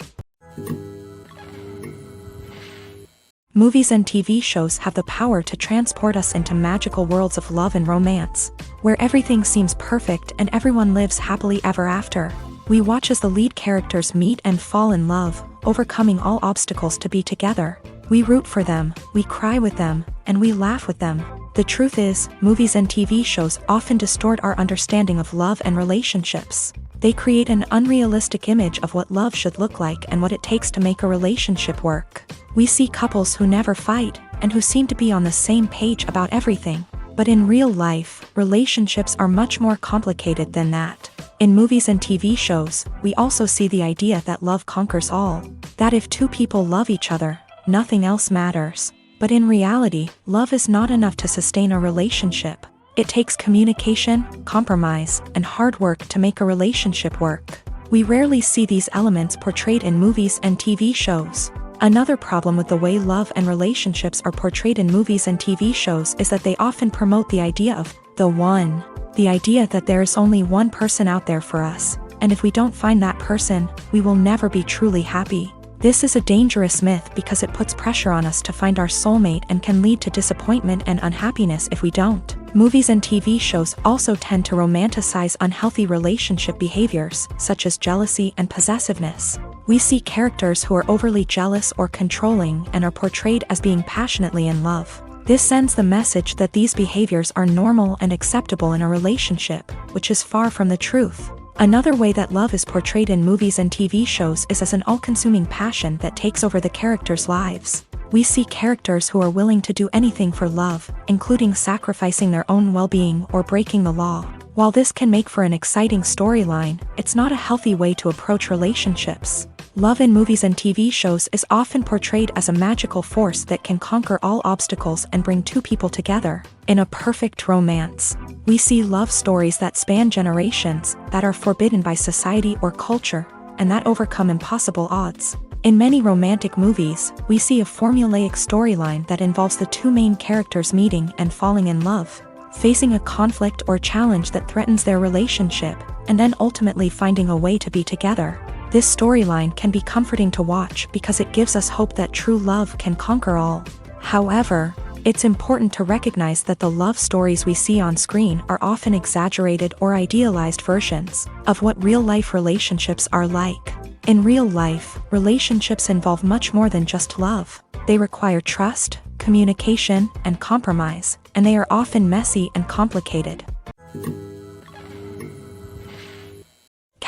Movies and TV shows have the power to transport us into magical worlds of love and romance, where everything seems perfect and everyone lives happily ever after. We watch as the lead characters meet and fall in love, overcoming all obstacles to be together. We root for them, we cry with them, and we laugh with them. The truth is, movies and TV shows often distort our understanding of love and relationships. They create an unrealistic image of what love should look like and what it takes to make a relationship work. We see couples who never fight, and who seem to be on the same page about everything. But in real life, relationships are much more complicated than that. In movies and TV shows, we also see the idea that love conquers all. That if two people love each other, nothing else matters. But in reality, love is not enough to sustain a relationship. It takes communication, compromise, and hard work to make a relationship work. We rarely see these elements portrayed in movies and TV shows. Another problem with the way love and relationships are portrayed in movies and TV shows is that they often promote the idea of the one. The idea that there is only one person out there for us, and if we don't find that person, we will never be truly happy. This is a dangerous myth because it puts pressure on us to find our soulmate and can lead to disappointment and unhappiness if we don't. Movies and TV shows also tend to romanticize unhealthy relationship behaviors, such as jealousy and possessiveness. We see characters who are overly jealous or controlling and are portrayed as being passionately in love. This sends the message that these behaviors are normal and acceptable in a relationship, which is far from the truth. Another way that love is portrayed in movies and TV shows is as an all-consuming passion that takes over the characters' lives. We see characters who are willing to do anything for love, including sacrificing their own well-being or breaking the law. While this can make for an exciting storyline, it's not a healthy way to approach relationships. Love in movies and TV shows is often portrayed as a magical force that can conquer all obstacles and bring two people together in a perfect romance. We see love stories that span generations, that are forbidden by society or culture, and that overcome impossible odds. In many romantic movies, we see a formulaic storyline that involves the two main characters meeting and falling in love, facing a conflict or challenge that threatens their relationship, and then ultimately finding a way to be together. This storyline can be comforting to watch because it gives us hope that true love can conquer all. However, it's important to recognize that the love stories we see on screen are often exaggerated or idealized versions of what real-life relationships are like. In real life, relationships involve much more than just love. They require trust, communication, and compromise, and they are often messy and complicated.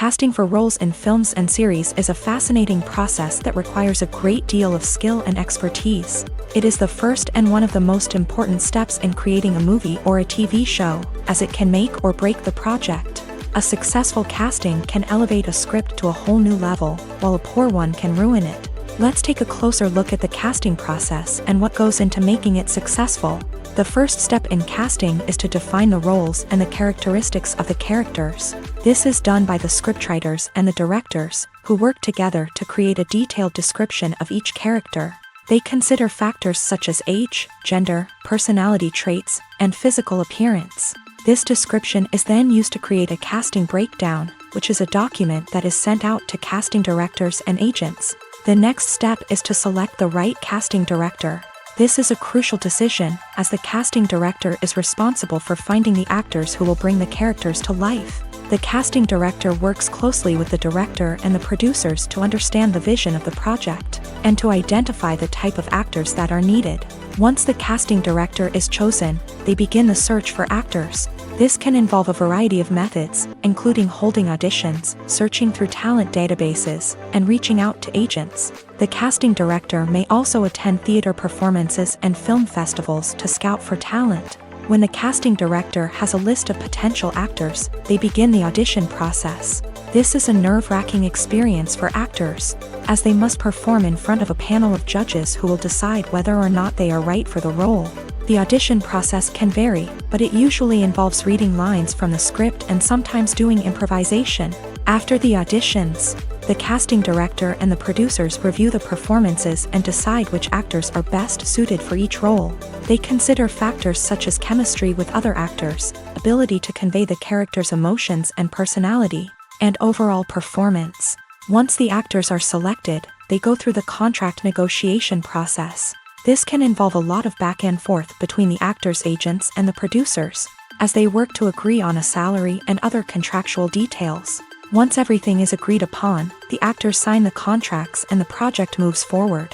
Casting for roles in films and series is a fascinating process that requires a great deal of skill and expertise. It is the first and one of the most important steps in creating a movie or a TV show, as it can make or break the project. A successful casting can elevate a script to a whole new level, while a poor one can ruin it. Let's take a closer look at the casting process and what goes into making it successful. The first step in casting is to define the roles and the characteristics of the characters. This is done by the scriptwriters and the directors, who work together to create a detailed description of each character. They consider factors such as age, gender, personality traits, and physical appearance. This description is then used to create a casting breakdown, which is a document that is sent out to casting directors and agents. The next step is to select the right casting director. This is a crucial decision, as the casting director is responsible for finding the actors who will bring the characters to life. The casting director works closely with the director and the producers to understand the vision of the project, and to identify the type of actors that are needed. Once the casting director is chosen, they begin the search for actors. This can involve a variety of methods, including holding auditions, searching through talent databases, and reaching out to agents. The casting director may also attend theater performances and film festivals to scout for talent. When the casting director has a list of potential actors, they begin the audition process. This is a nerve-wracking experience for actors, as they must perform in front of a panel of judges who will decide whether or not they are right for the role. The audition process can vary, but it usually involves reading lines from the script and sometimes doing improvisation. After the auditions, the casting director and the producers review the performances and decide which actors are best suited for each role. They consider factors such as chemistry with other actors, ability to convey the character's emotions and personality, and overall performance. Once the actors are selected, they go through the contract negotiation process. This can involve a lot of back and forth between the actors' agents and the producers, as they work to agree on a salary and other contractual details. Once everything is agreed upon, the actors sign the contracts and the project moves forward.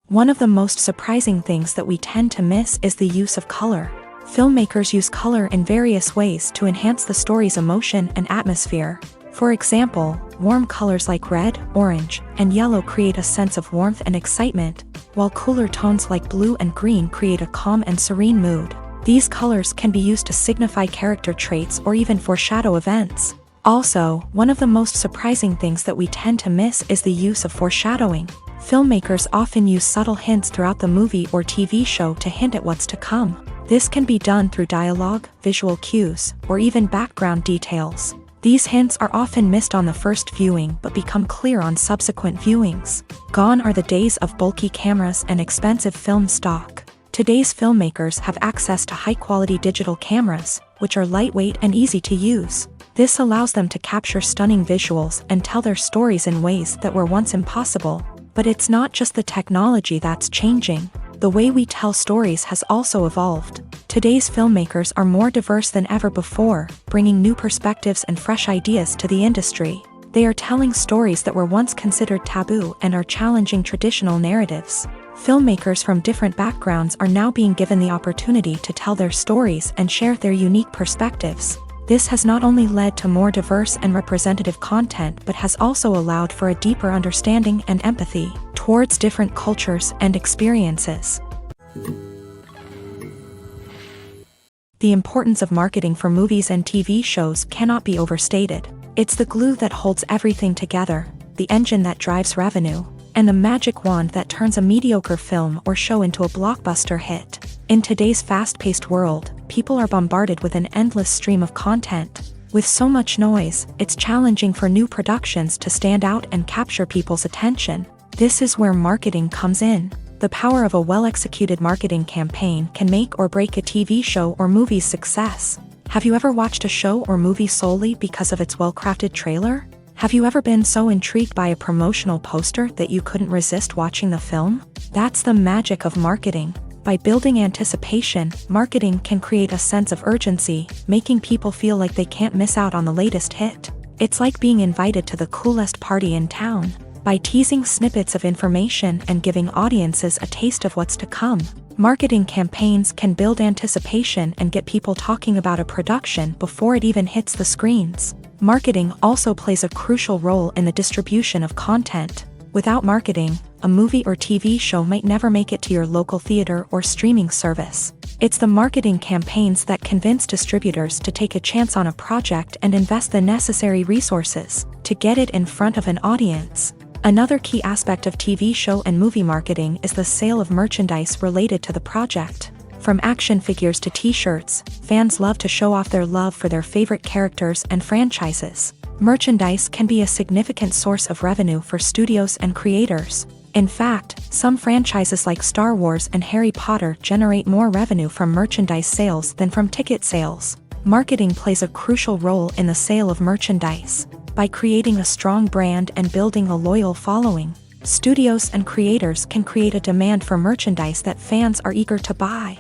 One of the most surprising things that we tend to miss is the use of color. Filmmakers use color in various ways to enhance the story's emotion and atmosphere. For example, warm colors like red, orange, and yellow create a sense of warmth and excitement, while cooler tones like blue and green create a calm and serene mood. These colors can be used to signify character traits or even foreshadow events. Also, one of the most surprising things that we tend to miss is the use of foreshadowing. Filmmakers often use subtle hints throughout the movie or TV show to hint at what's to come. This can be done through dialogue, visual cues, or even background details. These hints are often missed on the first viewing but become clear on subsequent viewings. Gone are the days of bulky cameras and expensive film stock. Today's filmmakers have access to high-quality digital cameras, which are lightweight and easy to use. This allows them to capture stunning visuals and tell their stories in ways that were once impossible. But it's not just the technology that's changing. The way we tell stories has also evolved. Today's filmmakers are more diverse than ever before, bringing new perspectives and fresh ideas to the industry. They are telling stories that were once considered taboo and are challenging traditional narratives. Filmmakers from different backgrounds are now being given the opportunity to tell their stories and share their unique perspectives. This has not only led to more diverse and representative content but has also allowed for a deeper understanding and empathy towards different cultures and experiences. The importance of marketing for movies and TV shows cannot be overstated. It's the glue that holds everything together, the engine that drives revenue, and the magic wand that turns a mediocre film or show into a blockbuster hit. In today's fast-paced world, people are bombarded with an endless stream of content. With so much noise, it's challenging for new productions to stand out and capture people's attention. This is where marketing comes in. The power of a well-executed marketing campaign can make or break a TV show or movie's success. Have you ever watched a show or movie solely because of its well-crafted trailer? Have you ever been so intrigued by a promotional poster that you couldn't resist watching the film? That's the magic of marketing. By building anticipation, marketing can create a sense of urgency, making people feel like they can't miss out on the latest hit. It's like being invited to the coolest party in town. By teasing snippets of information and giving audiences a taste of what's to come, marketing campaigns can build anticipation and get people talking about a production before it even hits the screens. Marketing also plays a crucial role in the distribution of content. Without marketing, a movie or TV show might never make it to your local theater or streaming service. It's the marketing campaigns that convince distributors to take a chance on a project and invest the necessary resources to get it in front of an audience. Another key aspect of TV show and movie marketing is the sale of merchandise related to the project. From action figures to t-shirts, fans love to show off their love for their favorite characters and franchises. Merchandise can be a significant source of revenue for studios and creators. In fact, some franchises like Star Wars and Harry Potter generate more revenue from merchandise sales than from ticket sales. Marketing plays a crucial role in the sale of merchandise. By creating a strong brand and building a loyal following, studios and creators can create a demand for merchandise that fans are eager to buy.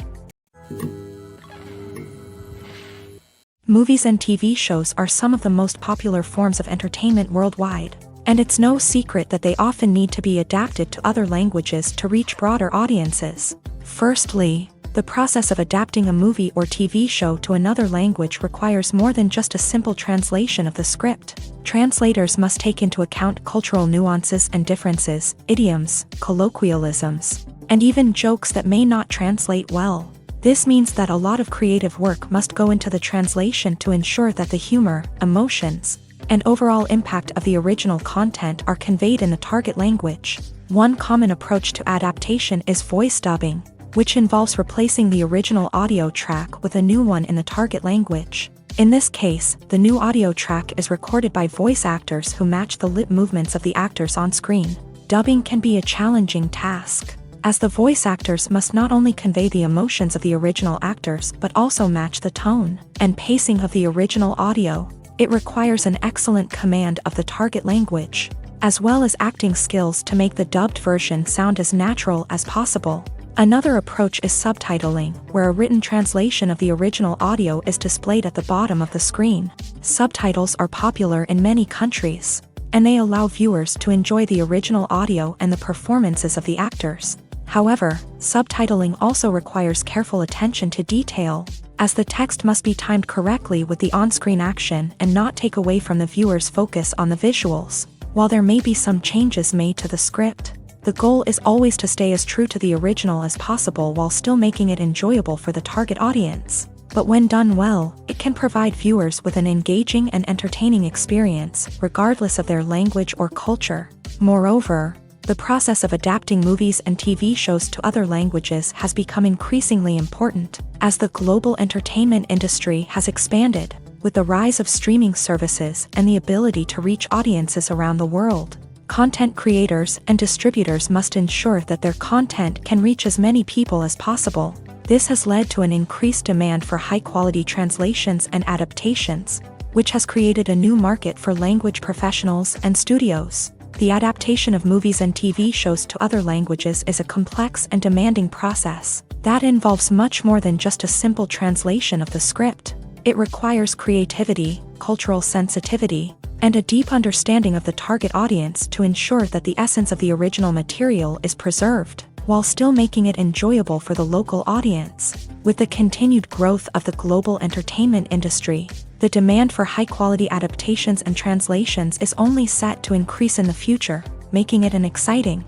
Movies and TV shows are some of the most popular forms of entertainment worldwide, and it's no secret that they often need to be adapted to other languages to reach broader audiences. Firstly, the process of adapting a movie or TV show to another language requires more than just a simple translation of the script. Translators must take into account cultural nuances and differences, idioms, colloquialisms, and even jokes that may not translate well. This means that a lot of creative work must go into the translation to ensure that the humor, emotions, and overall impact of the original content are conveyed in the target language. One common approach to adaptation is voice dubbing, which involves replacing the original audio track with a new one in the target language. In this case, the new audio track is recorded by voice actors who match the lip movements of the actors on screen. Dubbing can be a challenging task, as the voice actors must not only convey the emotions of the original actors but also match the tone and pacing of the original audio. It requires an excellent command of the target language, as well as acting skills to make the dubbed version sound as natural as possible. Another approach is subtitling, where a written translation of the original audio is displayed at the bottom of the screen. Subtitles are popular in many countries, and they allow viewers to enjoy the original audio and the performances of the actors. However, subtitling also requires careful attention to detail, as the text must be timed correctly with the on-screen action and not take away from the viewer's focus on the visuals. While there may be some changes made to the script, the goal is always to stay as true to the original as possible while still making it enjoyable for the target audience. But when done well, it can provide viewers with an engaging and entertaining experience, regardless of their language or culture. Moreover, the process of adapting movies and TV shows to other languages has become increasingly important, as the global entertainment industry has expanded, with the rise of streaming services and the ability to reach audiences around the world. Content creators and distributors must ensure that their content can reach as many people as possible. This has led to an increased demand for high-quality translations and adaptations, which has created a new market for language professionals and studios. The adaptation of movies and TV shows to other languages is a complex and demanding process that involves much more than just a simple translation of the script. It requires creativity, cultural sensitivity, and a deep understanding of the target audience to ensure that the essence of the original material is preserved, while still making it enjoyable for the local audience. With the continued growth of the global entertainment industry, the demand for high-quality adaptations and translations is only set to increase in the future, making it an exciting.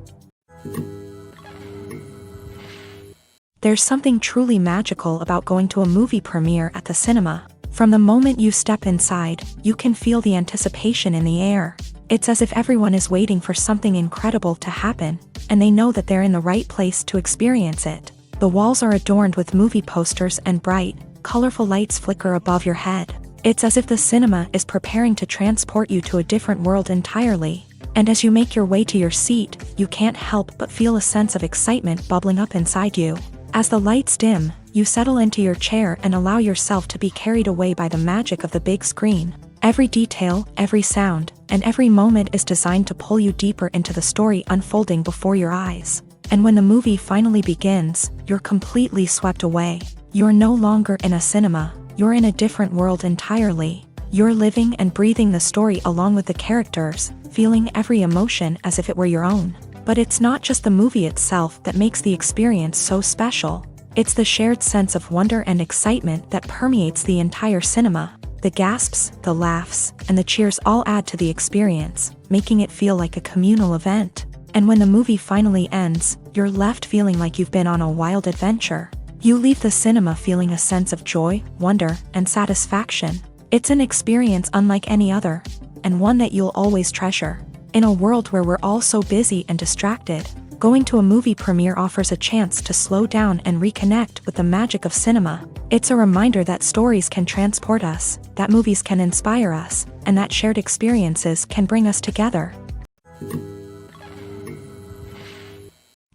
There's something truly magical about going to a movie premiere at the cinema. From the moment you step inside, you can feel the anticipation in the air. It's as if everyone is waiting for something incredible to happen, and they know that they're in the right place to experience it. The walls are adorned with movie posters and bright, colorful lights flicker above your head. It's as if the cinema is preparing to transport you to a different world entirely. And as you make your way to your seat, you can't help but feel a sense of excitement bubbling up inside you. As the lights dim, you settle into your chair and allow yourself to be carried away by the magic of the big screen. Every detail, every sound, and every moment is designed to pull you deeper into the story unfolding before your eyes. And when the movie finally begins, you're completely swept away. You're no longer in a cinema, you're in a different world entirely. You're living and breathing the story along with the characters, feeling every emotion as if it were your own. But it's not just the movie itself that makes the experience so special. It's the shared sense of wonder and excitement that permeates the entire cinema. The gasps, the laughs, and the cheers all add to the experience, making it feel like a communal event. And when the movie finally ends, you're left feeling like you've been on a wild adventure. You leave the cinema feeling a sense of joy, wonder, and satisfaction. It's an experience unlike any other, and one that you'll always treasure. In a world where we're all so busy and distracted, going to a movie premiere offers a chance to slow down and reconnect with the magic of cinema. It's a reminder that stories can transport us, that movies can inspire us, and that shared experiences can bring us together.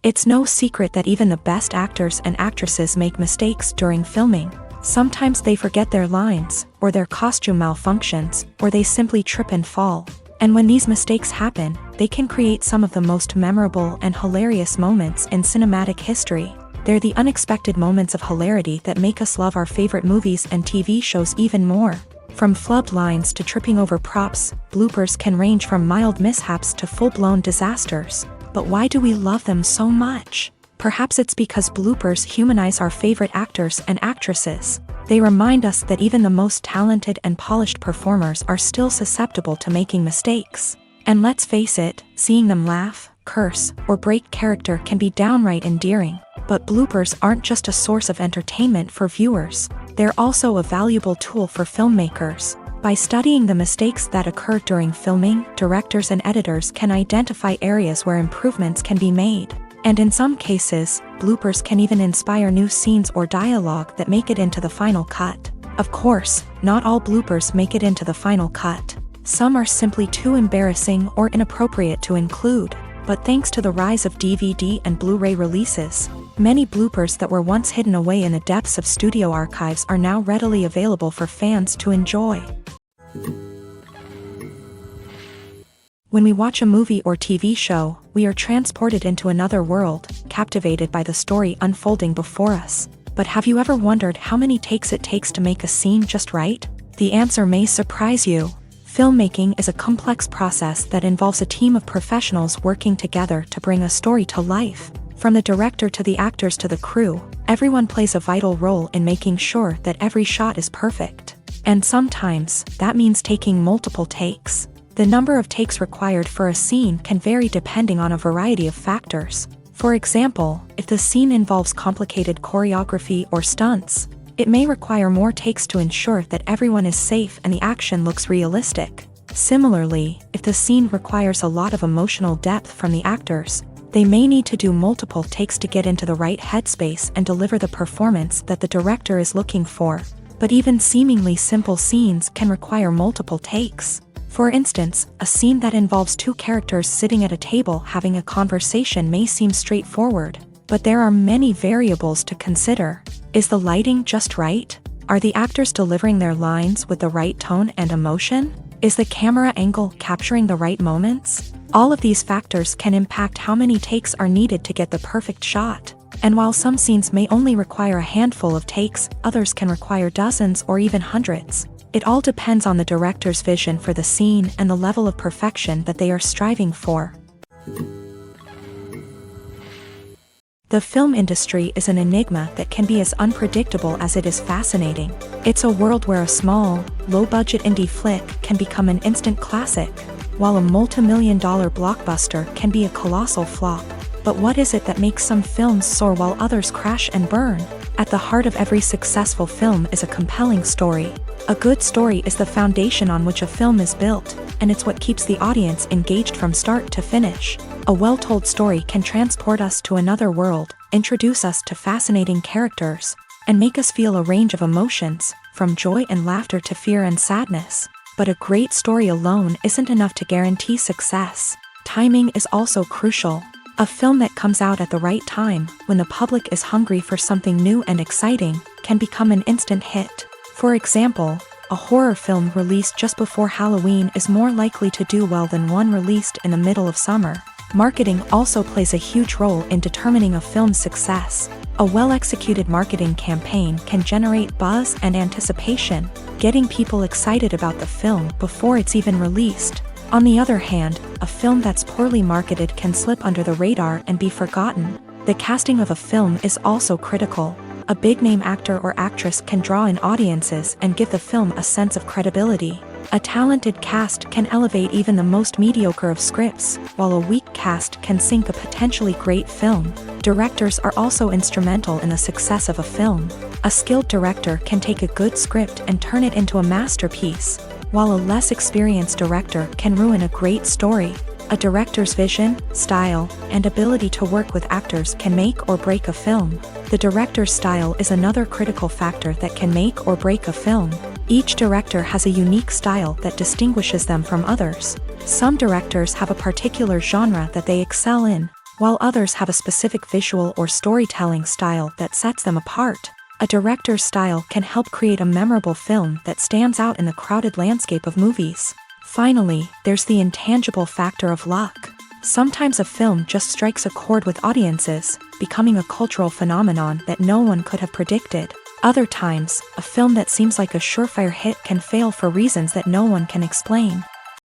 It's no secret that even the best actors and actresses make mistakes during filming. Sometimes they forget their lines, or their costume malfunctions, or they simply trip and fall. And when these mistakes happen, they can create some of the most memorable and hilarious moments in cinematic history. They're the unexpected moments of hilarity that make us love our favorite movies and TV shows even more. From flubbed lines to tripping over props, bloopers can range from mild mishaps to full-blown disasters. But why do we love them so much? Perhaps it's because bloopers humanize our favorite actors and actresses. They remind us that even the most talented and polished performers are still susceptible to making mistakes. And let's face it, seeing them laugh, curse, or break character can be downright endearing. But bloopers aren't just a source of entertainment for viewers. They're also a valuable tool for filmmakers. By studying the mistakes that occur during filming, directors and editors can identify areas where improvements can be made. And in some cases, bloopers can even inspire new scenes or dialogue that make it into the final cut. Of course, not all bloopers make it into the final cut. Some are simply too embarrassing or inappropriate to include. But thanks to the rise of DVD and Blu-ray releases, many bloopers that were once hidden away in the depths of studio archives are now readily available for fans to enjoy. When we watch a movie or TV show, we are transported into another world, captivated by the story unfolding before us. But have you ever wondered how many takes it takes to make a scene just right? The answer may surprise you. Filmmaking is a complex process that involves a team of professionals working together to bring a story to life. From the director to the actors to the crew, everyone plays a vital role in making sure that every shot is perfect. And sometimes, that means taking multiple takes. The number of takes required for a scene can vary depending on a variety of factors. For example, if the scene involves complicated choreography or stunts, it may require more takes to ensure that everyone is safe and the action looks realistic. Similarly, if the scene requires a lot of emotional depth from the actors, they may need to do multiple takes to get into the right headspace and deliver the performance that the director is looking for. But even seemingly simple scenes can require multiple takes. For instance, a scene that involves two characters sitting at a table having a conversation may seem straightforward, but there are many variables to consider. Is the lighting just right? Are the actors delivering their lines with the right tone and emotion? Is the camera angle capturing the right moments? All of these factors can impact how many takes are needed to get the perfect shot. And while some scenes may only require a handful of takes, others can require dozens or even hundreds. It all depends on the director's vision for the scene and the level of perfection that they are striving for. The film industry is an enigma that can be as unpredictable as it is fascinating. It's a world where a small, low-budget indie flick can become an instant classic, while a multi-million-dollar blockbuster can be a colossal flop. But what is it that makes some films soar while others crash and burn? At the heart of every successful film is a compelling story. A good story is the foundation on which a film is built, and it's what keeps the audience engaged from start to finish. A well-told story can transport us to another world, introduce us to fascinating characters, and make us feel a range of emotions, from joy and laughter to fear and sadness. But a great story alone isn't enough to guarantee success. Timing is also crucial. A film that comes out at the right time, when the public is hungry for something new and exciting, can become an instant hit. For example, a horror film released just before Halloween is more likely to do well than one released in the middle of summer. Marketing also plays a huge role in determining a film's success. A well-executed marketing campaign can generate buzz and anticipation, getting people excited about the film before it's even released. On the other hand, a film that's poorly marketed can slip under the radar and be forgotten. The casting of a film is also critical. A big-name actor or actress can draw in audiences and give the film a sense of credibility. A talented cast can elevate even the most mediocre of scripts, while a weak cast can sink a potentially great film. Directors are also instrumental in the success of a film. A skilled director can take a good script and turn it into a masterpiece, while a less experienced director can ruin a great story. A director's vision, style, and ability to work with actors can make or break a film. The director's style is another critical factor that can make or break a film. Each director has a unique style that distinguishes them from others. Some directors have a particular genre that they excel in, while others have a specific visual or storytelling style that sets them apart. A director's style can help create a memorable film that stands out in the crowded landscape of movies. Finally, there's the intangible factor of luck. Sometimes a film just strikes a chord with audiences, becoming a cultural phenomenon that no one could have predicted. Other times, a film that seems like a surefire hit can fail for reasons that no one can explain.